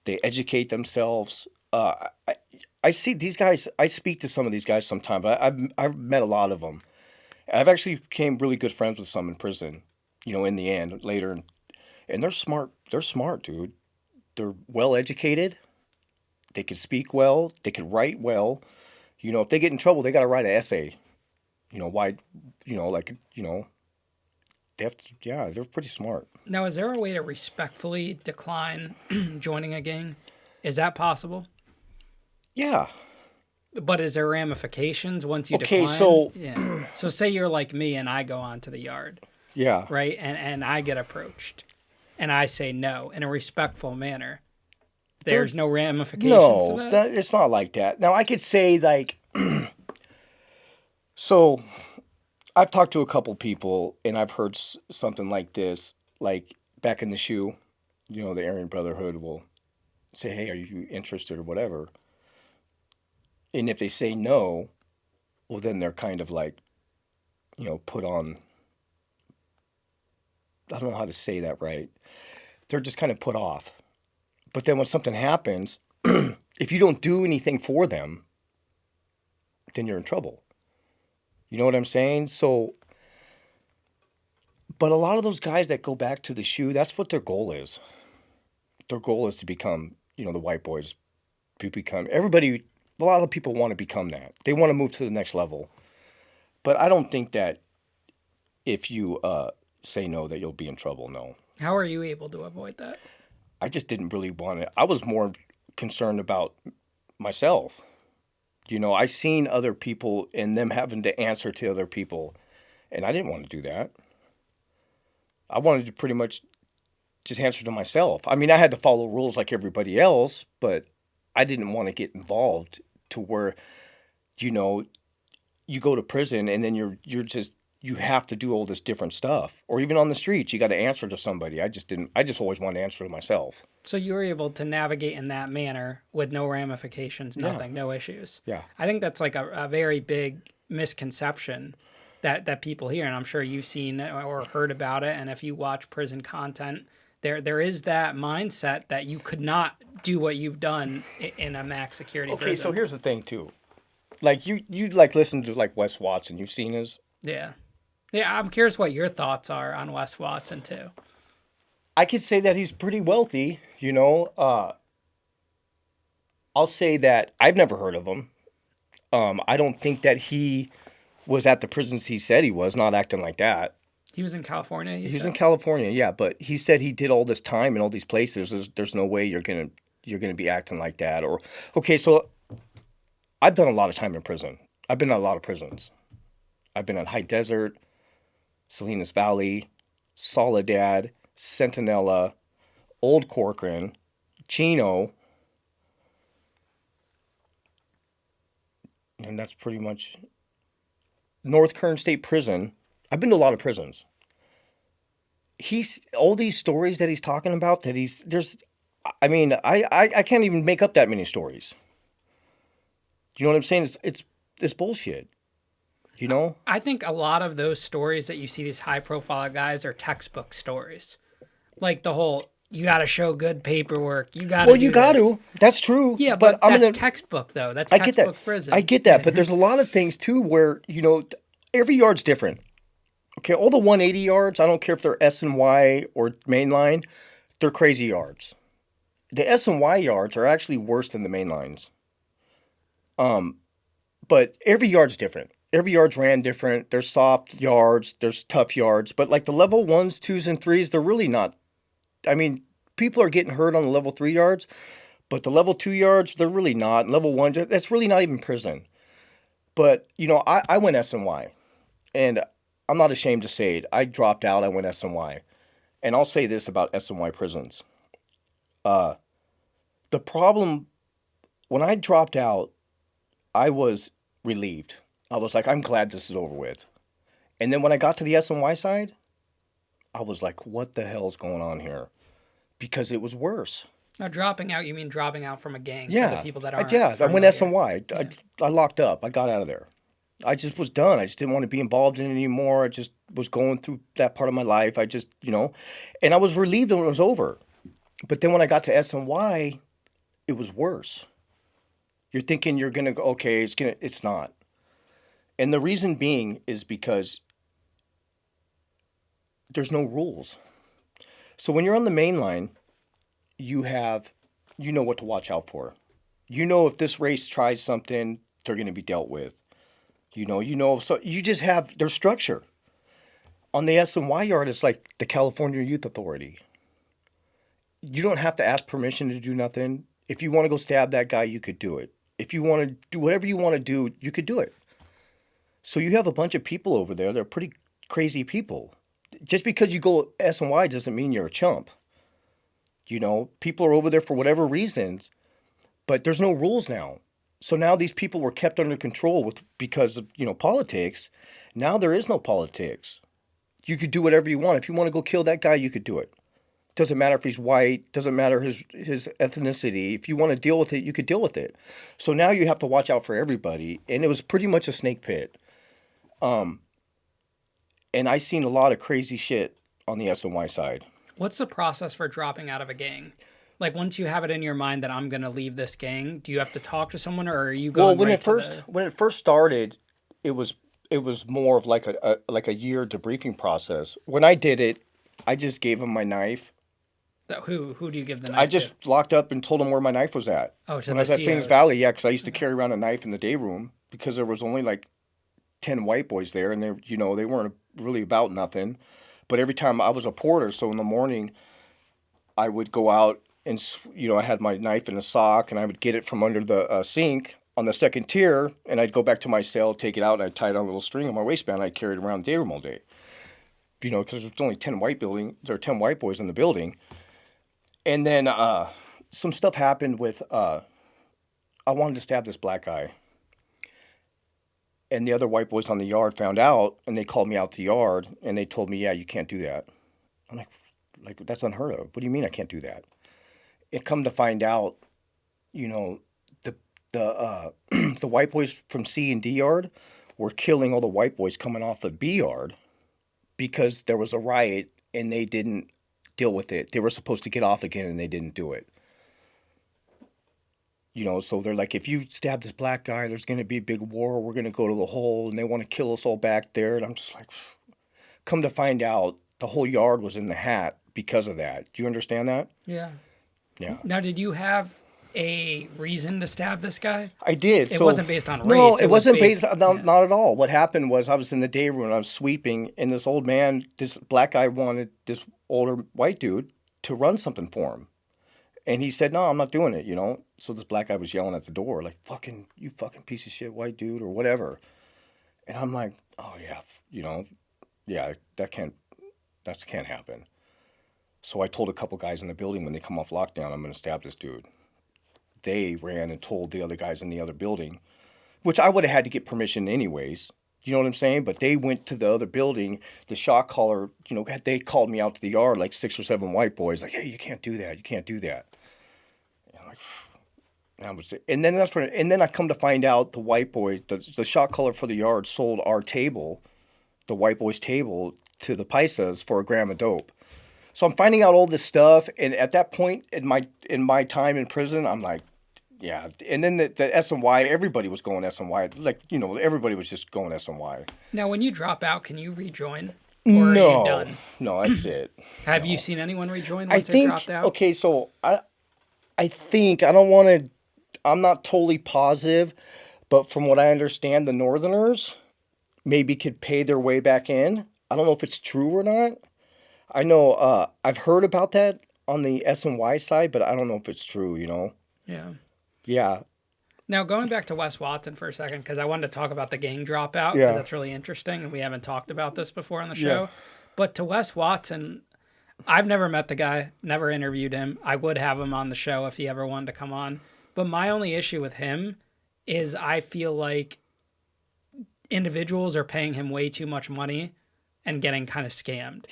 they educate themselves. I see these guys, I speak to some of these guys sometimes. I've met a lot of them. I've actually became really good friends with some in prison, in the end, later. And they're smart. They're smart, dude. They're well educated. They can speak well. They can write well. If they get in trouble, they got to write an essay. Why, they have to, yeah, they're pretty smart. Now, is there a way to respectfully decline joining a gang? Is that possible? Yeah. But is there ramifications once you decline? Okay, so... Yeah. So say you're like me and I go onto the yard. Yeah. Right? And I get approached. And I say no in a respectful manner. There's no ramifications to that? No, it's not like that. Now, I could say, like... So, I've talked to a couple people, and I've heard something like this. Like, back in the shoe, the Aryan Brotherhood will say, hey, are you interested or whatever? And if they say no, well, then they're kind of like, put on... I don't know how to say that right. They're just kind of put off. But then when something happens, if you don't do anything for them, then you're in trouble. You know what I'm saying? So, but a lot of those guys that go back to the shoe, that's what their goal is. Their goal is to become, the white boys. A lot of people want to become that. They want to move to the next level. But I don't think that if you say no, that you'll be in trouble, no. How are you able to avoid that? I just didn't really want it. I was more concerned about myself. I seen other people and them having to answer to other people, and I didn't want to do that. I wanted to pretty much just answer to myself. I mean, I had to follow rules like everybody else, but I didn't want to get involved to where, you go to prison and then you have to do all this different stuff. Or even on the streets, you got to answer to somebody. I just always wanted to answer to myself. So you were able to navigate in that manner with no ramifications, nothing, no issues. Yeah. I think that's like a very big misconception that people hear, and I'm sure you've seen or heard about it. And if you watch prison content, there is that mindset that you could not do what you've done in a max security prison. Okay, so here's the thing too. Like you like listen to like Wes Watson. You've seen his? Yeah. Yeah, I'm curious what your thoughts are on Wes Watson too. I could say that he's pretty wealthy, I'll say that I've never heard of him. I don't think that he was at the prisons he said he was, not acting like that. He was in California, He was in California, yeah, but he said he did all this time in all these places. There's no way you're gonna be acting like that. Or okay, so I've done a lot of time in prison. I've been at a lot of prisons. I've been at High Desert, Salinas Valley, Soledad, Centinela, Old Corcoran, Chino, and that's pretty much North Kern State Prison. I've been to a lot of prisons. He's all these stories that he's talking about that I can't even make up that many stories. You know what I'm saying? It's bullshit. I think a lot of those stories that you see, these high profile guys, are textbook stories. Like the whole, you got to show good paperwork. You got to Well, you do got this. to. That's true. Yeah, But but I'm that's gonna. textbook though. That's I get that. textbook I prison. get that. But there's a lot of things too where every yard's different. Okay, all the 180 yards. I don't care if they're S and Y or main line. They're crazy yards. The S and Y yards are actually worse than the main lines. But every yard's different. Every yard's ran different. There's soft yards, there's tough yards, but like the level ones, twos, and threes, they're really not. I mean, people are getting hurt on the level 3 yards, but the level 2 yards, they're really not. And level one, that's really not even prison. But I went S and Y, and I'm not ashamed to say it. I dropped out. I went S and Y, and I'll say this about S and Y prisons. The problem when I dropped out, I was relieved. I was like, I'm glad this is over with. And then when I got to the S and Y side, I was like, what the hell's going on here? Because it was worse. Now, dropping out, you mean dropping out from a gang for the Yeah. people that aren't Yeah. I went familiar. S and Y. I locked up. I got out of there. I just was done. I just didn't want to be involved in it anymore. I just was going through that part of my life. And I was relieved when it was over. But then when I got to S and Y, it was worse. You're thinking you're gonna go, okay, it's not. And the reason being is because there's no rules. So when you're on the main line, you know what to watch out for. You know if this race tries something, they're going to be dealt with. So you just have their structure. On the S and Y yard, it's like the California Youth Authority. You don't have to ask permission to do nothing. If you want to go stab that guy, you could do it. If you want to do whatever you want to do, you could do it. So you have a bunch of people over there. They're pretty crazy people. Just because you go S and Y doesn't mean you're a chump. People are over there for whatever reasons, but there's no rules now. So now these people were kept under control because of politics. Now there is no politics. You could do whatever you want. If you want to go kill that guy, you could do it. Doesn't matter if he's white. Doesn't matter his ethnicity. If you want to deal with it, you could deal with it. So now you have to watch out for everybody, and it was pretty much a snake pit. And I seen a lot of crazy shit on the S and Y side. What's the process for dropping out of a gang? Like once you have it in your mind that I'm gonna leave this gang, do you have to talk to someone, or are you Well, going when right it first when it first started, it was more of like a year debriefing process. When I did it, I just gave him my knife. Who do you give the I knife to? just locked up and told him where my knife was at. Oh, to When the I was at Stings COs. Valley, yeah, because I used to carry around a knife in the day room because there was only like 10 white boys there, and they weren't really about nothing. But every time I was a porter, so in the morning I would go out and I had my knife in a sock, and I would get it from under the sink on the second tier, and I'd go back to my cell, take it out, and I'd tie it on a little string on my waistband. And I'd carry it around the day room all day. Because there's only 10 white boys in the building. And then some stuff happened with I wanted to stab this black guy. And the other white boys on the yard found out, and they called me out to the yard, and they told me, yeah, you can't do that. I'm like that's unheard of. What do you mean I can't do that? It come to find out, the the white boys from C and D yard were killing all the white boys coming off the B yard because there was a riot and they didn't deal with it. They were supposed to get off again and they didn't do it. So they're like, if you stab this black guy, there's going to be a big war. We're going to go to the hole, and they want to kill us all back there. And I'm just like, come to find out, the whole yard was in the hat because of that. Do you understand that? Yeah. Yeah. Now, did you have a reason to stab this guy? I did. It wasn't based on race. No, it was wasn't based. No, yeah. not at all. What happened was I was in the day room and I was sweeping, and this old man, this black guy, wanted this older white dude to run something for him. And he said, no, I'm not doing it, So this black guy was yelling at the door, like, you fucking piece of shit white dude, or whatever. And I'm like, oh, yeah, yeah, that can't happen. So I told a couple guys in the building when they come off lockdown, I'm going to stab this dude. They ran and told the other guys in the other building, which I would have had to get permission anyways. You know what I'm saying? But they went to the other building. The shot caller, they called me out to the yard, like 6 or 7 white boys, like, hey, you can't do that. You can't do that. And then I come to find out the white boy, the shot caller for the yard sold our table, the white boys' table, to the Paisas for $1 gram of dope. So I'm finding out all this stuff, and at that point in my time in prison, I'm like, yeah. And then the SNY, everybody was going SNY. Like, everybody was just going SNY. Now, when you drop out, can you rejoin? Or are you No, done? no, that's it. Have you No. seen anyone rejoin I once they think dropped out? okay, so I think I don't want to. I'm not totally positive, but from what I understand, the Northerners maybe could pay their way back in. I don't know if it's true or not. I know I've heard about that on the SNY side, but I don't know if it's true. Yeah. Yeah, Now, going back to Wes Watson for a second, because I wanted to talk about the gang dropout, because yeah, that's really interesting, and we haven't talked about this before on the yeah. show. But to Wes Watson, I've never met the guy, never interviewed him. I would have him on the show if he ever wanted to come on. But my only issue with him is I feel like individuals are paying him way too much money and getting kind of scammed.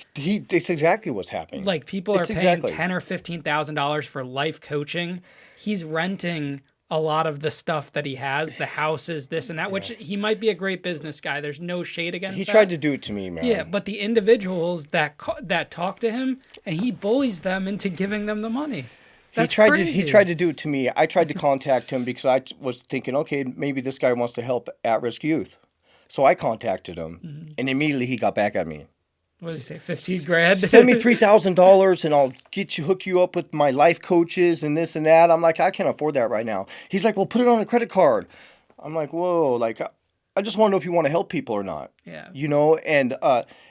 That's exactly what's happening. Like people are It's paying exactly. $10,000 or $15,000 for life coaching. He's renting a lot of the stuff that he has, the houses, this and that, which he might be a great business guy. There's no shade against He that. tried to do it to me, man. Yeah, but the individuals that talk to him and he bullies them into giving them the money. That's crazy. He tried to do it to me. I tried to contact him because I was thinking, okay, maybe this guy wants to help at-risk youth. So I contacted him, and immediately he got back at me. What did he say? 15 grand? Send me $3,000 and I'll hook you up with my life coaches and this and that. I'm like, I can't afford that right now. He's like, well, put it on a credit card. I'm like, whoa, like, I just want to know if you want to help people or not. Yeah. And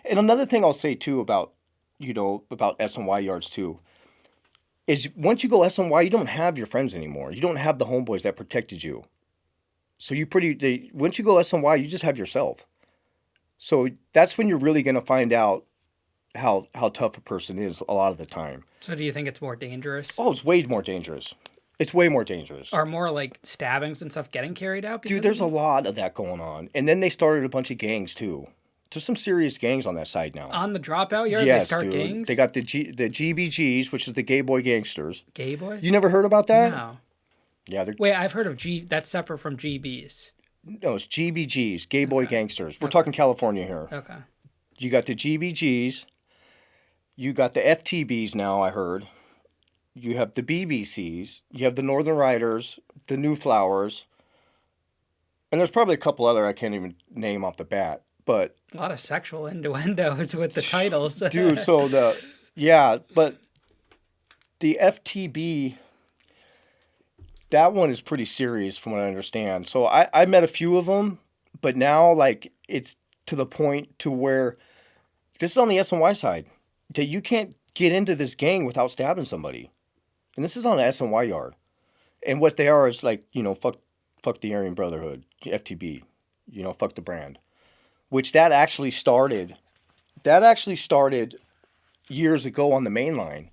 another thing I'll say too about SNY yards too, is once you go SNY, you don't have your friends anymore. You don't have the homeboys that protected you. So once you go SNY, you just have yourself. So that's when you're really going to find out how tough a person is a lot of the time. So do you think it's more dangerous? Oh, it's way more dangerous. It's way more dangerous. Are more like stabbings and stuff getting carried out? Dude, there's a lot of that going on. And then they started a bunch of gangs too. There's some serious gangs on that side now. On the dropout yard, yes, they start dude. gangs? They got the GBGs, which is the Gay Boy Gangsters. Gay boy? You never heard about that? No. Yeah, Wait, I've heard of that's separate from GBs. no, it's GBGs, Gay Boy Gangsters. We're talking California here. Okay. You got the GBGs. You got the FTBs now, I heard. You have the BBCs. You have the Northern Riders, the New Flowers. And there's probably a couple other I can't even name off the bat. But A lot of sexual innuendos with the titles. dude, but the FTB, that one is pretty serious from what I understand. So I met a few of them, but now like it's to the point to where this is on the SNY side that you can't get into this gang without stabbing somebody. And this is on the SNY yard. And what they are is like, fuck the Aryan Brotherhood, FTB, fuck the brand. Which that actually started years ago on the main line.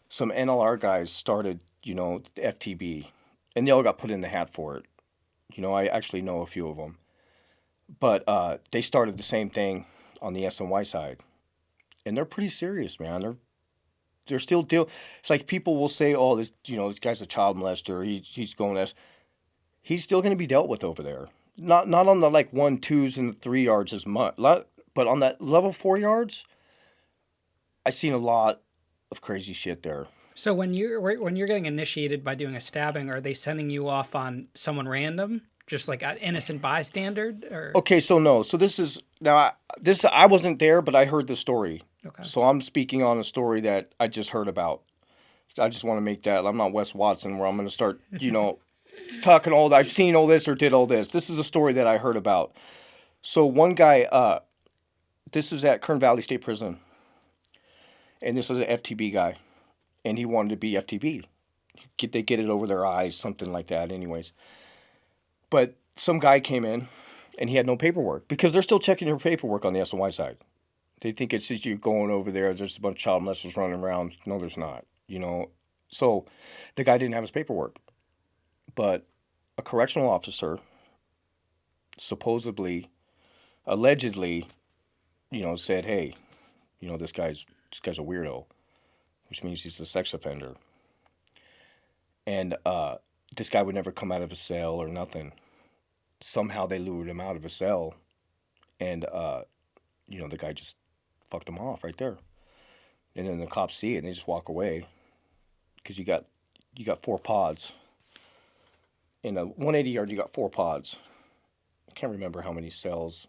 Some NLR guys started, the FTB, and they all got put in the hat for it. I actually know a few of them. But they started the same thing on the SNY side. And they're pretty serious, man. They're still it's like people will say, oh, this guy's a child molester. He's going as he's still going to be dealt with over there. Not on the like 1, 2s, and 3 yards as much, but on that level 4 yards, I've seen a lot of crazy shit there. So when you're getting initiated by doing a stabbing, are they sending you off on someone random, just like an innocent bystander? Or Okay, so no, so this is now I wasn't there, but I heard the story. Okay. So I'm speaking on a story that I just heard about. I just want to make that I'm not Wes Watson where I'm going to start, talking all I've seen all this or did all this. This is a story that I heard about. So one guy, this was at Kern Valley State Prison, and this was an FTB guy, and he wanted to be FTB. They get it over their eyes, something like that. Anyways, but some guy came in, and he had no paperwork because they're still checking your paperwork on the SNY side. They think it's just you going over there. There's a bunch of child molesters running around. No, there's not. So the guy didn't have his paperwork. But a correctional officer supposedly, allegedly, said, hey, this guy's a weirdo, which means he's a sex offender. And this guy would never come out of a cell or nothing. Somehow they lured him out of a cell, and the guy just fucked him off right there. And then the cops see it and they just walk away because you got 4 pods. In a 180 yard, you got 4 pods. I can't remember how many cells.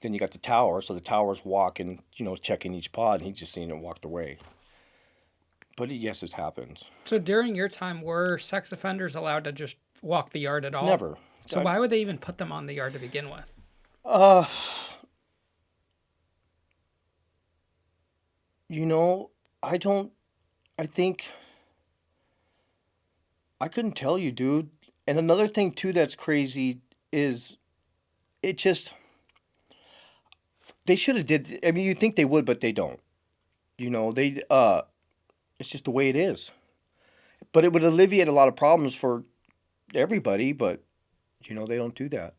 Then you got the tower, so the tower's walking, checking each pod, and he's just seen it and walked away. But yes, it happens. So during your time, were sex offenders allowed to just walk the yard at all? Never. So why would they even put them on the yard to begin with? I think, I couldn't tell you, dude. And another thing, too, that's crazy is they should have did, I mean, you'd think they would, but they don't. It's just the way it is. But it would alleviate a lot of problems for everybody, but, they don't do that.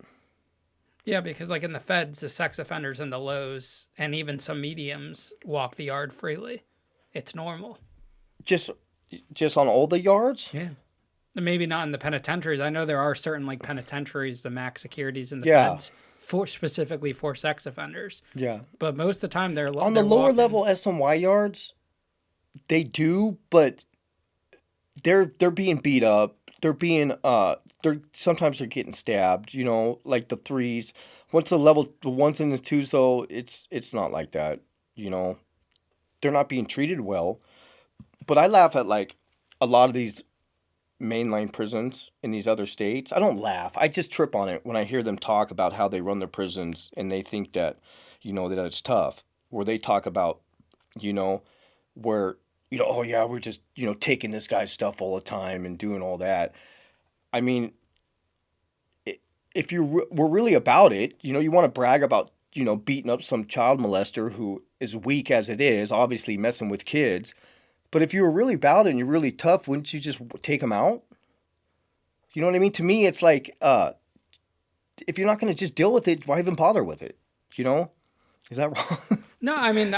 Yeah, because like in the feds, the sex offenders and the lows and even some mediums walk the yard freely. It's normal. Just on all the yards? Yeah. Maybe not in the penitentiaries. I know there are certain like penitentiaries, the max securities in the Yeah. feds, specifically for sex offenders. Yeah. But most of the time they're On the lower level SNY yards, they do, but they're being beat up. They're being sometimes they're getting stabbed, like the 3s. Once the 1s and the 2s though, it's not like that, They're not being treated well. But I laugh at like a lot of these mainline prisons in these other states. I don't laugh. I just trip on it when I hear them talk about how they run their prisons and they think that, that it's tough. Where they talk about, where, oh yeah, we're just, taking this guy's stuff all the time and doing all that. I mean, if we're really about it, you want to brag about, beating up some child molester who is weak as it is, obviously messing with kids. But if you were really about it and you're really tough, wouldn't you just take them out? You know what I mean? To me, it's like, if you're not going to just deal with it, why even bother with it? Is that wrong? No, I mean,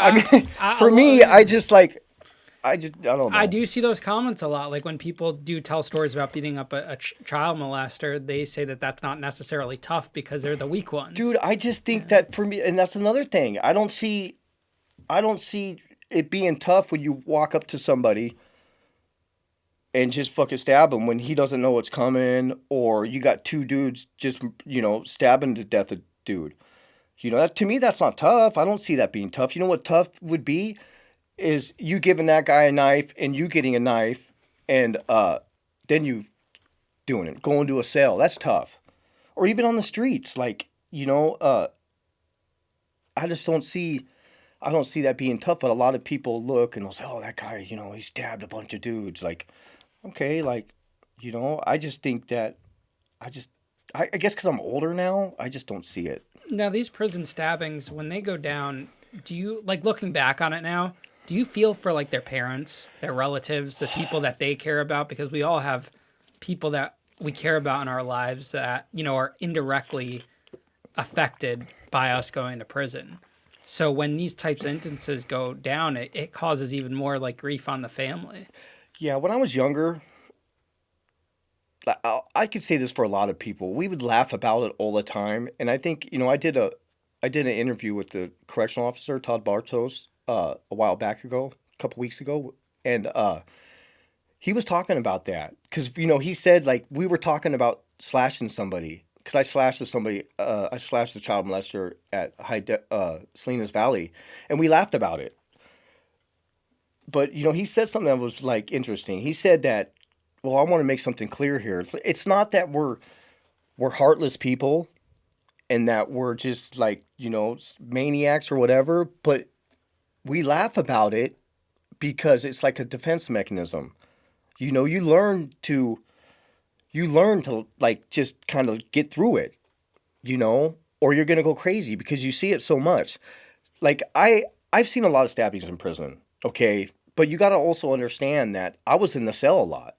for me, I don't know. I do see those comments a lot. Like when people do tell stories about beating up a child molester, they say that that's not necessarily tough because they're the weak ones. Dude, I just think that for me, and that's another thing. I don't see it being tough when you walk up to somebody and just fucking stab him when he doesn't know what's coming, or you got 2 dudes just, stabbing to death a dude. That, to me, that's not tough. I don't see that being tough. You know what tough would be? Is you giving that guy a knife and you getting a knife and then you doing it, going to a cell. That's tough. Or even on the streets, like, I don't see that being tough, but a lot of people look and they'll say, oh, that guy, he stabbed a bunch of dudes. Like, okay, like, I just think that, I guess because I'm older now, I just don't see it. Now, these prison stabbings, when they go down, do you, like, looking back on it now, do you feel for, like, their parents, their relatives, the people that they care about? Because we all have people that we care about in our lives that, are indirectly affected by us going to prison. So when these types of instances go down, it causes even more like grief on the family. Yeah, when I was younger, I could say this for a lot of people. We would laugh about it all the time, and I think I did an interview with the correctional officer Todd Bartos a while back ago, a couple weeks ago, and he was talking about that because he said like we were talking about slashing somebody. Because I slashed the child molester at Salinas Valley, and we laughed about it. But, he said something that was, like, interesting. He said that, well, I want to make something clear here. It's not that we're heartless people and that we're just, like, maniacs or whatever, but we laugh about it because it's like a defense mechanism. You learn to like just kind of get through it, or you're going to go crazy because you see it so much. Like I've seen a lot of stabbings in prison. Okay. But you got to also understand that I was in the cell a lot,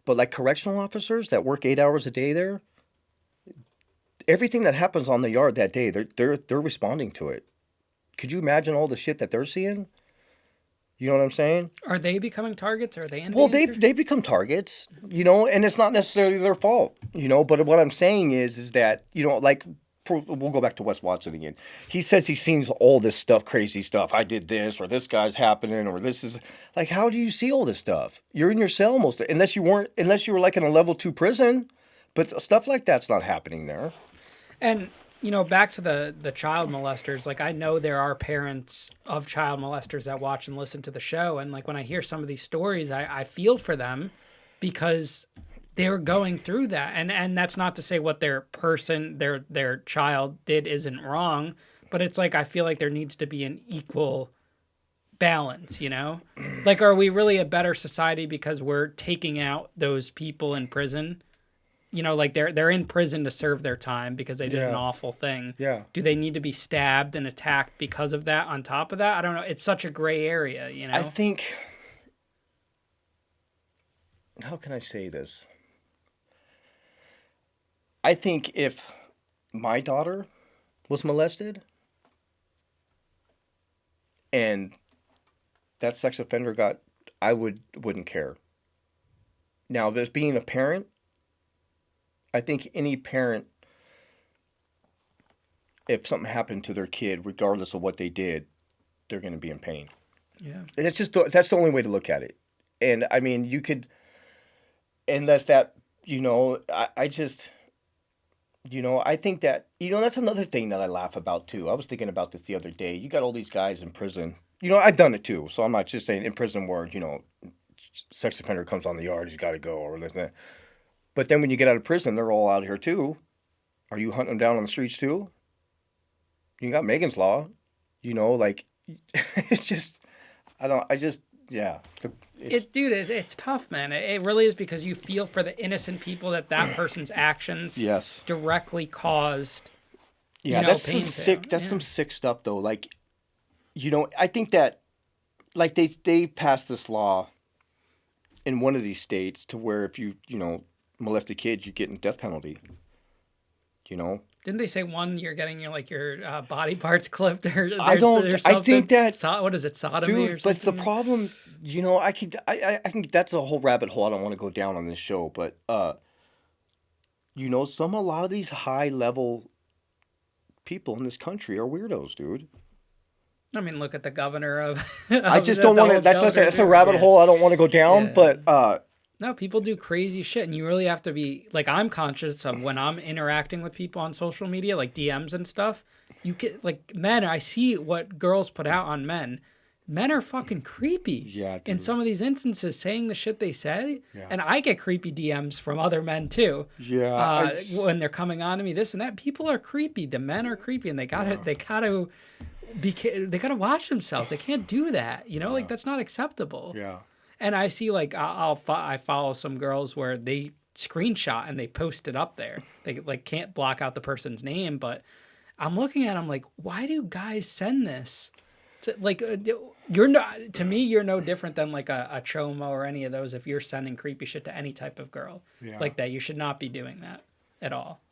but like correctional officers that work 8 hours a day there, everything that happens on the yard that day, they're responding to it. Could you imagine all the shit that they're seeing? You know what I'm saying? Are they becoming targets? Are they in Well, danger? they become targets, and it's not necessarily their fault, But what I'm saying is that, like, we'll go back to Wes Watson again. He says he sees all this stuff, crazy stuff. I did this, or this guy's happening, or this is like, how do you see all this stuff? You're in your cell unless you were like in a level 2 prison, but stuff like that's not happening there. And back to the child molesters, like I know there are parents of child molesters that watch and listen to the show, and like when I hear some of these stories, I feel for them because they're going through that, and that's not to say what their child did isn't wrong, but it's like I feel like there needs to be an equal balance, Like, are we really a better society because we're taking out those people in prison? Like they're in prison to serve their time because they did an awful thing. Yeah. Do they need to be stabbed and attacked because of that on top of that? I don't know. It's such a gray area, I think, how can I say this? I think if my daughter was molested and that sex offender I wouldn't care. Now, as being a parent, I think any parent, if something happened to their kid, regardless of what they did, they're going to be in pain. Yeah. And that's the only way to look at it. And I mean, you could, and that's that, I just, I think that, that's another thing that I laugh about too. I was thinking about this the other day. You got all these guys in prison. I've done it too. So I'm not just saying in prison where, sex offender comes on the yard, he's got to go or that. But then when you get out of prison, they're all out here too. Are you hunting them down on the streets too? You got Megan's Law, like, it's just, yeah. It's tough, man. It really is because you feel for the innocent people that person's actions directly caused. Yeah, that's some sick. That's some sick stuff, though. Like, I think that, like, they passed this law in one of these states to where if you molest a kid, you get a death penalty. Didn't they say you're getting your body parts clipped or I think that what is it, sodomy dude, or something? But the problem, I can that's a whole rabbit hole I don't want to go down on this show, but a lot of these high level people in this country are weirdos, dude. I mean, look at the governor of I just don't want to, that's a rabbit hole I don't want to go down, but no, people do crazy shit, and you really have to be like, I'm conscious of when I'm interacting with people on social media, like DMs and stuff. You get like men. I see what girls put out on men. Men are fucking creepy. Yeah, dude. In some of these instances, saying the shit they say, and I get creepy DMs from other men too. Yeah, when they're coming on to me, this and that. People are creepy. The men are creepy, and they gotta watch themselves. They can't do that. Like that's not acceptable. Yeah. And I see I follow some girls where they screenshot and they post it up there. They can't block out the person's name, but I'm looking at them like, why do guys send this? You're no different than like a Chomo or any of those. If you're sending creepy shit to any type of girl like that, you should not be doing that at all.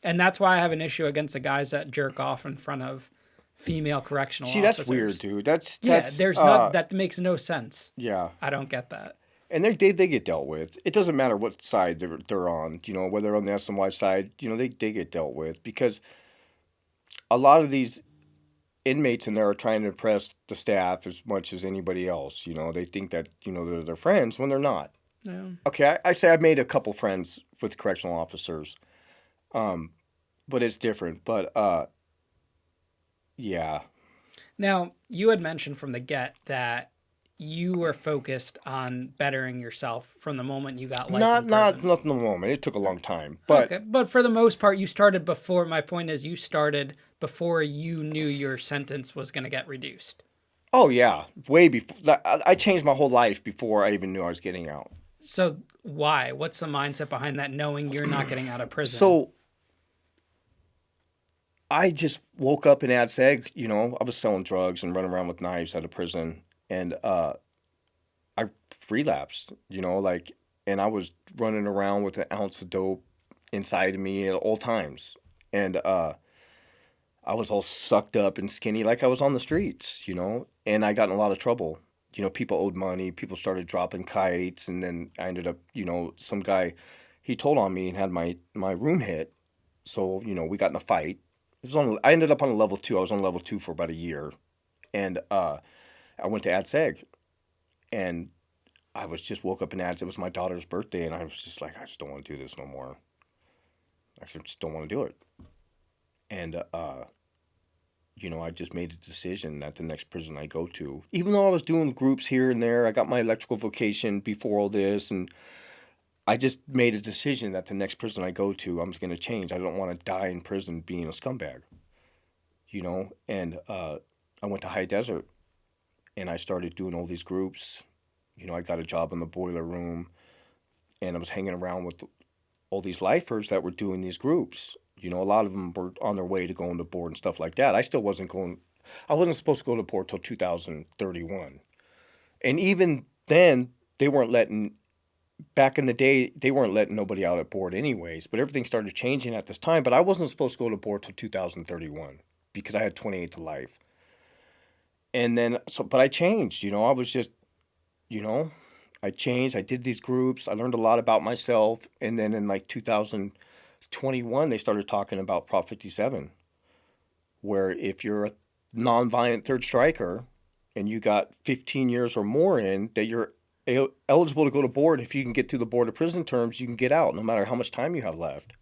And that's why I have an issue against the guys that jerk off in front of female correctional officers. That's weird, dude. That's that makes no sense. Yeah, I don't get that. And they get dealt with. It doesn't matter what side they're on. Whether they're on the SNY side, they get dealt with because a lot of these inmates in there are trying to impress the staff as much as anybody else. They think that they're their friends when they're not. Yeah. Okay, I say I've made a couple friends with correctional officers, but it's different. But yeah. Now, you had mentioned from the get that you were focused on bettering yourself from the moment you got life in prison. Not the moment. It took a long time. But okay. But for the most part, you started before. My point is, you started before you knew your sentence was going to get reduced. Oh, yeah. Way before. I changed my whole life before I even knew I was getting out. So why? What's the mindset behind that, knowing you're not getting out of prison? So I just woke up in Ad's Egg, I was selling drugs and running around with knives out of prison, and I relapsed, and I was running around with an ounce of dope inside of me at all times, and I was all sucked up and skinny like I was on the streets, and I got in a lot of trouble. People owed money, people started dropping kites, and then I ended up, some guy, he told on me and had my room hit, so, we got in a fight. I ended up on a level 2. I was on level 2 for about a year, and I went to AdSeg, and I was just woke up in ads. It was my daughter's birthday, and I was just like, I just don't want to do this no more. I just don't want to do it. And I just made a decision that the next prison I go to, even though I was doing groups here and there, I got my electrical vocation before all this, and I just made a decision that the next prison I go to, I'm going to change. I don't want to die in prison being a scumbag, And I went to High Desert, and I started doing all these groups. I got a job in the boiler room, and I was hanging around with all these lifers that were doing these groups. A lot of them were on their way to going to board and stuff like that. I wasn't supposed to go to board till 2031. And even then, back in the day, they weren't letting nobody out at board anyways, but everything started changing at this time. But I wasn't supposed to go to board till 2031 because I had 28 to life. And then, but I changed, I was just, I changed. I did these groups. I learned a lot about myself. And then in like 2021, they started talking about Prop 57, where if you're a nonviolent third striker and you got 15 years or more in, that you're eligible to go to board. If you can get through the board of prison terms, you can get out no matter how much time you have left.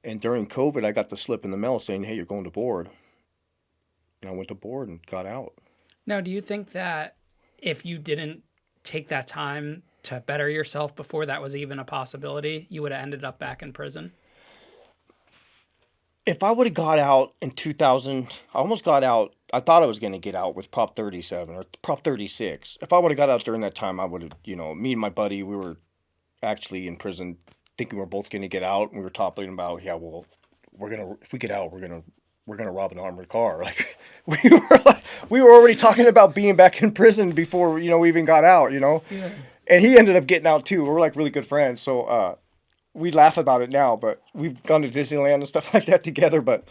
And during COVID, I got the slip in the mail saying, hey, you're going to board. And I went to board and got out. Now, do you think that if you didn't take that time to better yourself before that was even a possibility, you would have ended up back in prison? If I would have got out in 2000, I almost got out. I thought I was going to get out with Prop 37 or Prop 36. If I would have got out during that time, I would have, me and my buddy, we were actually in prison thinking we were both going to get out. And we were talking about, yeah, well, if we get out, we're going to rob an armored car. Like we were already talking about being back in prison before, we even got out, Yeah. And he ended up getting out too. We're like really good friends. So, we laugh about it now, but we've gone to Disneyland and stuff like that together. But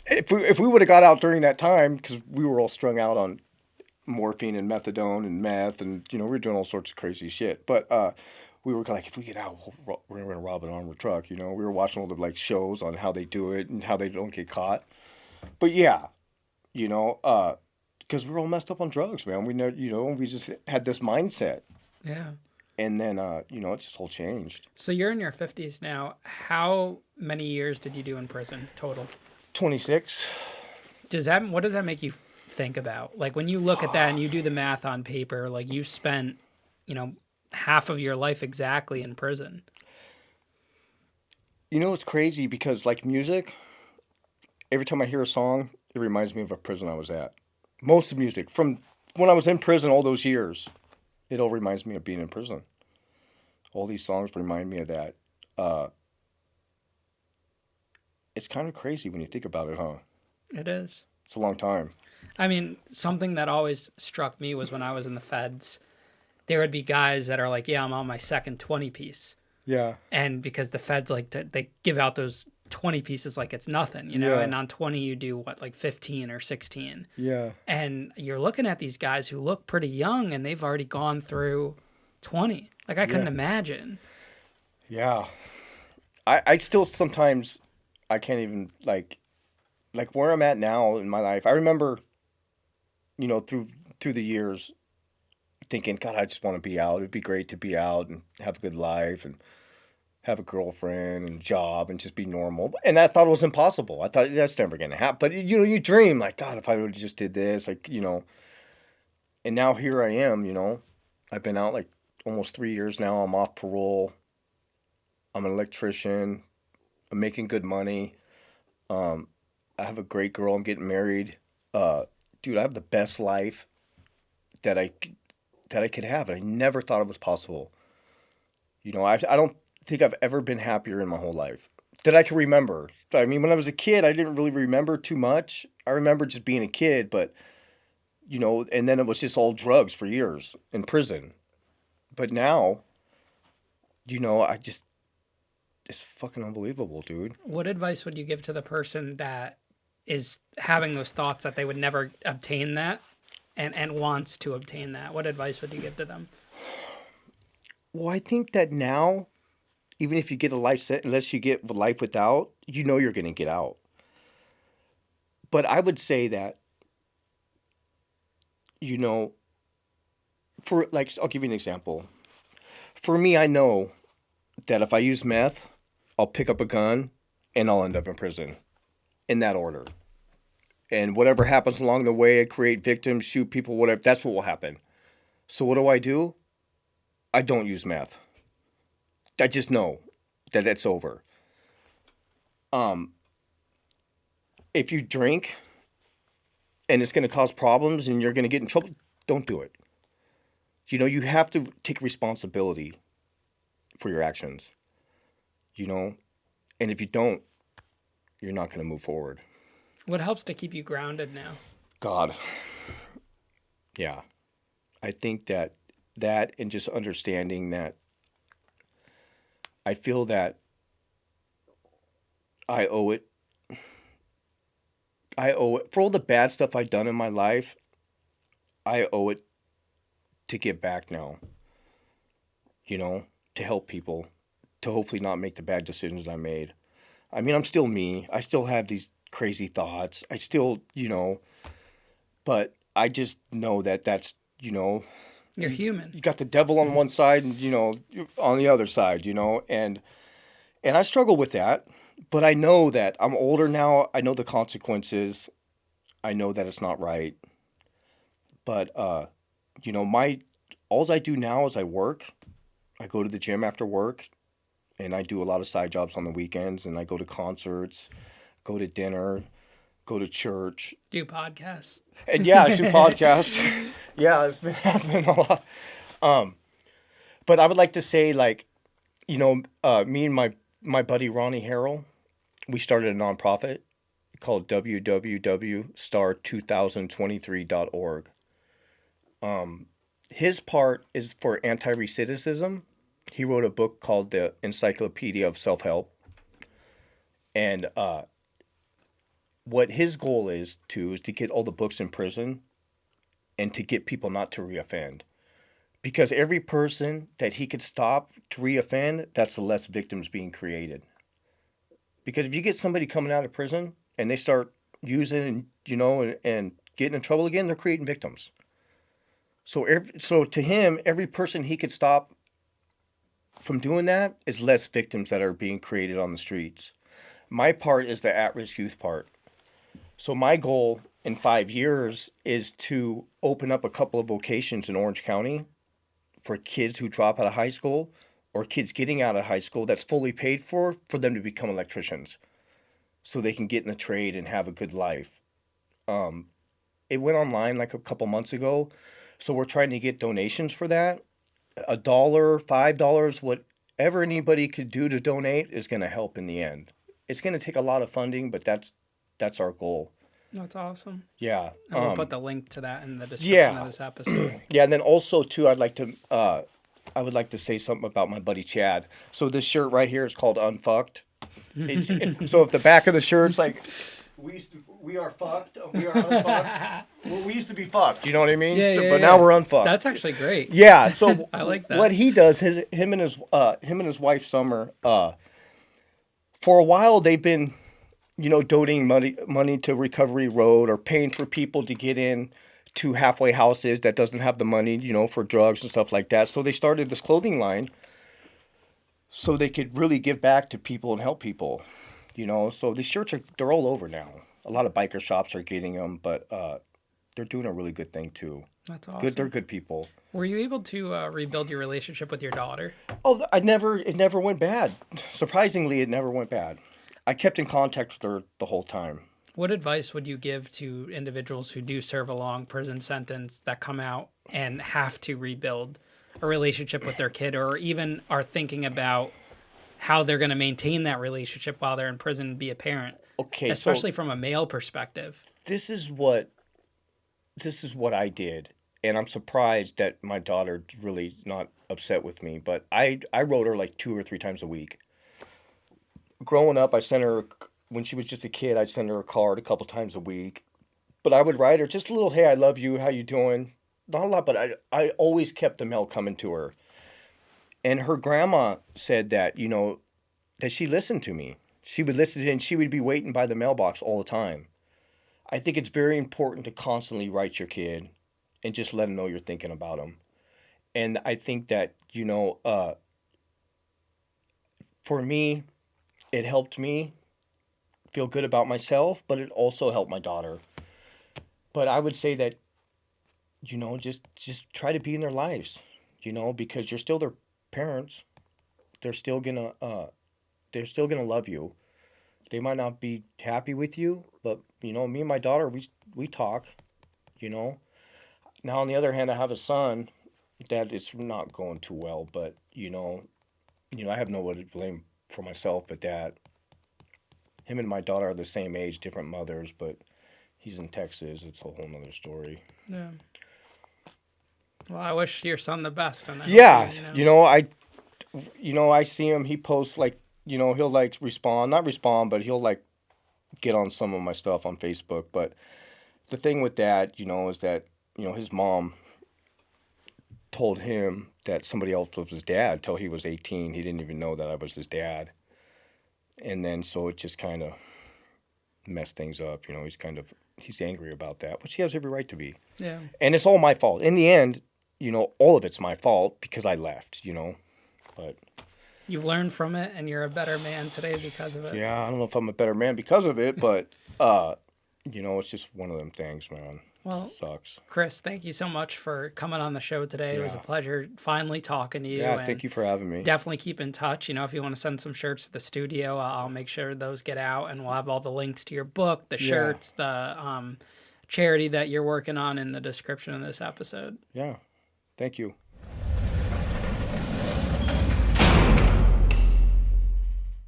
if we would have got out during that time, because we were all strung out on morphine and methadone and meth, and we were doing all sorts of crazy shit. But we were like, if we get out, we're going to rob an armored truck. We were watching all the shows on how they do it and how they don't get caught. But yeah, because we were all messed up on drugs, man. We know, we just had this mindset. Yeah. And then, it just all changed. So you're in your 50s now. How many years did you do in prison total? 26. What does that make you think about? Like when you look at that and you do the math on paper, like you spent, half of your life exactly in prison. It's crazy because like music, every time I hear a song, it reminds me of a prison I was at. Most of music from when I was in prison all those years. It all reminds me of being in prison. All these songs remind me of that. It's kind of crazy when you think about it, huh? It is. It's a long time. I mean, something that always struck me was when I was in the feds, there would be guys that are like, yeah, I'm on my second 20 piece. Yeah. And because the feds they give out those 20 pieces like it's nothing, Yeah. and on 20 you do what, like 15 or 16. Yeah. And you're looking at these guys who look pretty young and they've already gone through 20. Like I couldn't imagine. Yeah. I still sometimes, I can't even like where I'm at now in my life. I remember, through the years thinking, God, I just want to be out. It'd be great to be out and have a good life and have a girlfriend and job and just be normal. And I thought it was impossible. I thought that's never going to happen. But, you dream like, God, if I would have just did this, and now here I am, I've been out like almost 3 years now. I'm off parole. I'm an electrician. I'm making good money. I have a great girl. I'm getting married. Dude, I have the best life that I could have. And I never thought it was possible. I don't think I've ever been happier in my whole life that I can remember. I mean, when I was a kid, I didn't really remember too much. I remember just being a kid, but, and then it was just all drugs for years in prison. But now, it's fucking unbelievable, dude. What advice would you give to the person that is having those thoughts that they would never obtain that and wants to obtain that? What advice would you give to them? Well, I think that now, even if you get a life set, unless you get life without, you're going to get out. But I would say that, you know, for like, I'll give you an example. For me, I know that if I use meth, I'll pick up a gun and I'll end up in prison in that order. And whatever happens along the way, I create victims, shoot people, whatever, that's what will happen. So what do? I don't use meth. I just know that it's over. Um, if you drink and it's going to cause problems and you're going to get in trouble, don't do it. You know, you have to take responsibility for your actions, you know, and if you don't, you're not going to move forward. What helps to keep you grounded now? God. Yeah. I think that and just understanding that I feel that I owe it. For all the bad stuff I've done in my life. I owe it to give back now, you know, to help people, to hopefully not make the bad decisions I made. I mean, I'm still me. I still have these crazy thoughts. I still, you know, but I just know that that's, you know, You're human. you got the devil on one side and, you know, on the other side, you know, and I struggle with that, but I know that I'm older now. I know the consequences. I know that it's not right. But, you know, alls I do now is I work. I go to the gym after work, and I do a lot of side jobs on the weekends, and I go to concerts, go to dinner, go to church. Do podcasts. And yeah, I do podcasts. Yeah, it's been happening a lot. But I would like to say, like, you know, me and my buddy Ronnie Harrell, we started a nonprofit called www.star2023.org. His part is for anti-recidivism. He wrote a book called The Encyclopedia of Self-Help. And what his goal is to get all the books in prison and to get people not to reoffend. Because every person that he could stop to reoffend, that's the less victims being created. Because if you get somebody coming out of prison and they start using, and you know, and getting in trouble again, they're creating victims. So to him, every person he could stop from doing that is less victims that are being created on the streets. My part is the at-risk youth part. So my goal in 5 years is to open up a couple of vocations in Orange County for kids who drop out of high school or kids getting out of high school that's fully paid for them to become electricians so they can get in the trade and have a good life. It went online like a couple months ago. So we're trying to get donations for that. $1, $5, whatever anybody could do to donate is going to help in the end. It's going to take a lot of funding, but that's our goal. That's awesome. Yeah. And we'll put the link to that in the description of this episode. Yeah, and then also too, I would like to say something about my buddy Chad. So this shirt right here is called Unfucked. So if the back of the shirt's like, we are fucked, we are unfucked. Well, we used to be fucked, you know what I mean? But now we're unfucked. That's actually great. Yeah, so I like that. What he does, him and his wife Summer, for a while they've been, you know, donating money to Recovery Road or paying for people to get in to halfway houses that doesn't have the money, you know, for drugs and stuff like that. So they started this clothing line so they could really give back to people and help people, you know. So these shirts they're all over now. A lot of biker shops are getting them, but they're doing a really good thing too. That's awesome. They're good people. Were you able to rebuild your relationship with your daughter? Oh, it never went bad. Surprisingly, it never went bad. I kept in contact with her the whole time. What advice would you give to individuals who do serve a long prison sentence that come out and have to rebuild a relationship with their kid, or even are thinking about how they're going to maintain that relationship while they're in prison and be a parent? Okay, especially from a male perspective. This is what I did, and I'm surprised that my daughter's really not upset with me, but I wrote her like 2 or 3 times a week. Growing up, I sent her, when she was just a kid, I'd send her a card a couple times a week. But I would write her just a little, hey, I love you, how you doing? Not a lot, but I always kept the mail coming to her. And her grandma said that, you know, that she listened to me. She would listen and she would be waiting by the mailbox all the time. I think it's very important to constantly write your kid and just let them know you're thinking about them. And I think that, for me, it helped me feel good about myself, but it also helped my daughter. But I would say that, just try to be in their lives, because you're still their parents. They're still gonna they're still gonna love you. They might not be happy with you, but me and my daughter, we talk. You know. Now on the other hand, I have a son that is not going too well, but I have nobody to blame for myself but that. Him and my daughter are the same age, different mothers, but he's in Texas. It's a whole nother story. Yeah. Well, I wish your son the best, and I Yeah, hope you know. I see him. He posts like, he'll like respond, not respond, but he'll like get on some of my stuff on Facebook. But the thing with that, is that his mom told him that somebody else was his dad till he was 18. He didn't even know that I was his dad, and then so it just kind of messed things up. He's angry about that, which he has every right to be. Yeah. And it's all my fault. In the end, all of it's my fault because I left. But You learned from it, and you're a better man today because of it. yeah, I don't know if I'm a better man because of it, but it's just one of them things, man. Well, Sucks. Chris, thank you so much for coming on the show today. It was a Yeah. pleasure finally talking to you. Yeah, and thank you for having me. definitely keep in touch. If you want to send some shirts to the studio, I'll make sure those get out, and we'll have all the links to your book, the Yeah. shirts, the charity that you're working on in the description of this episode. Yeah. Thank you.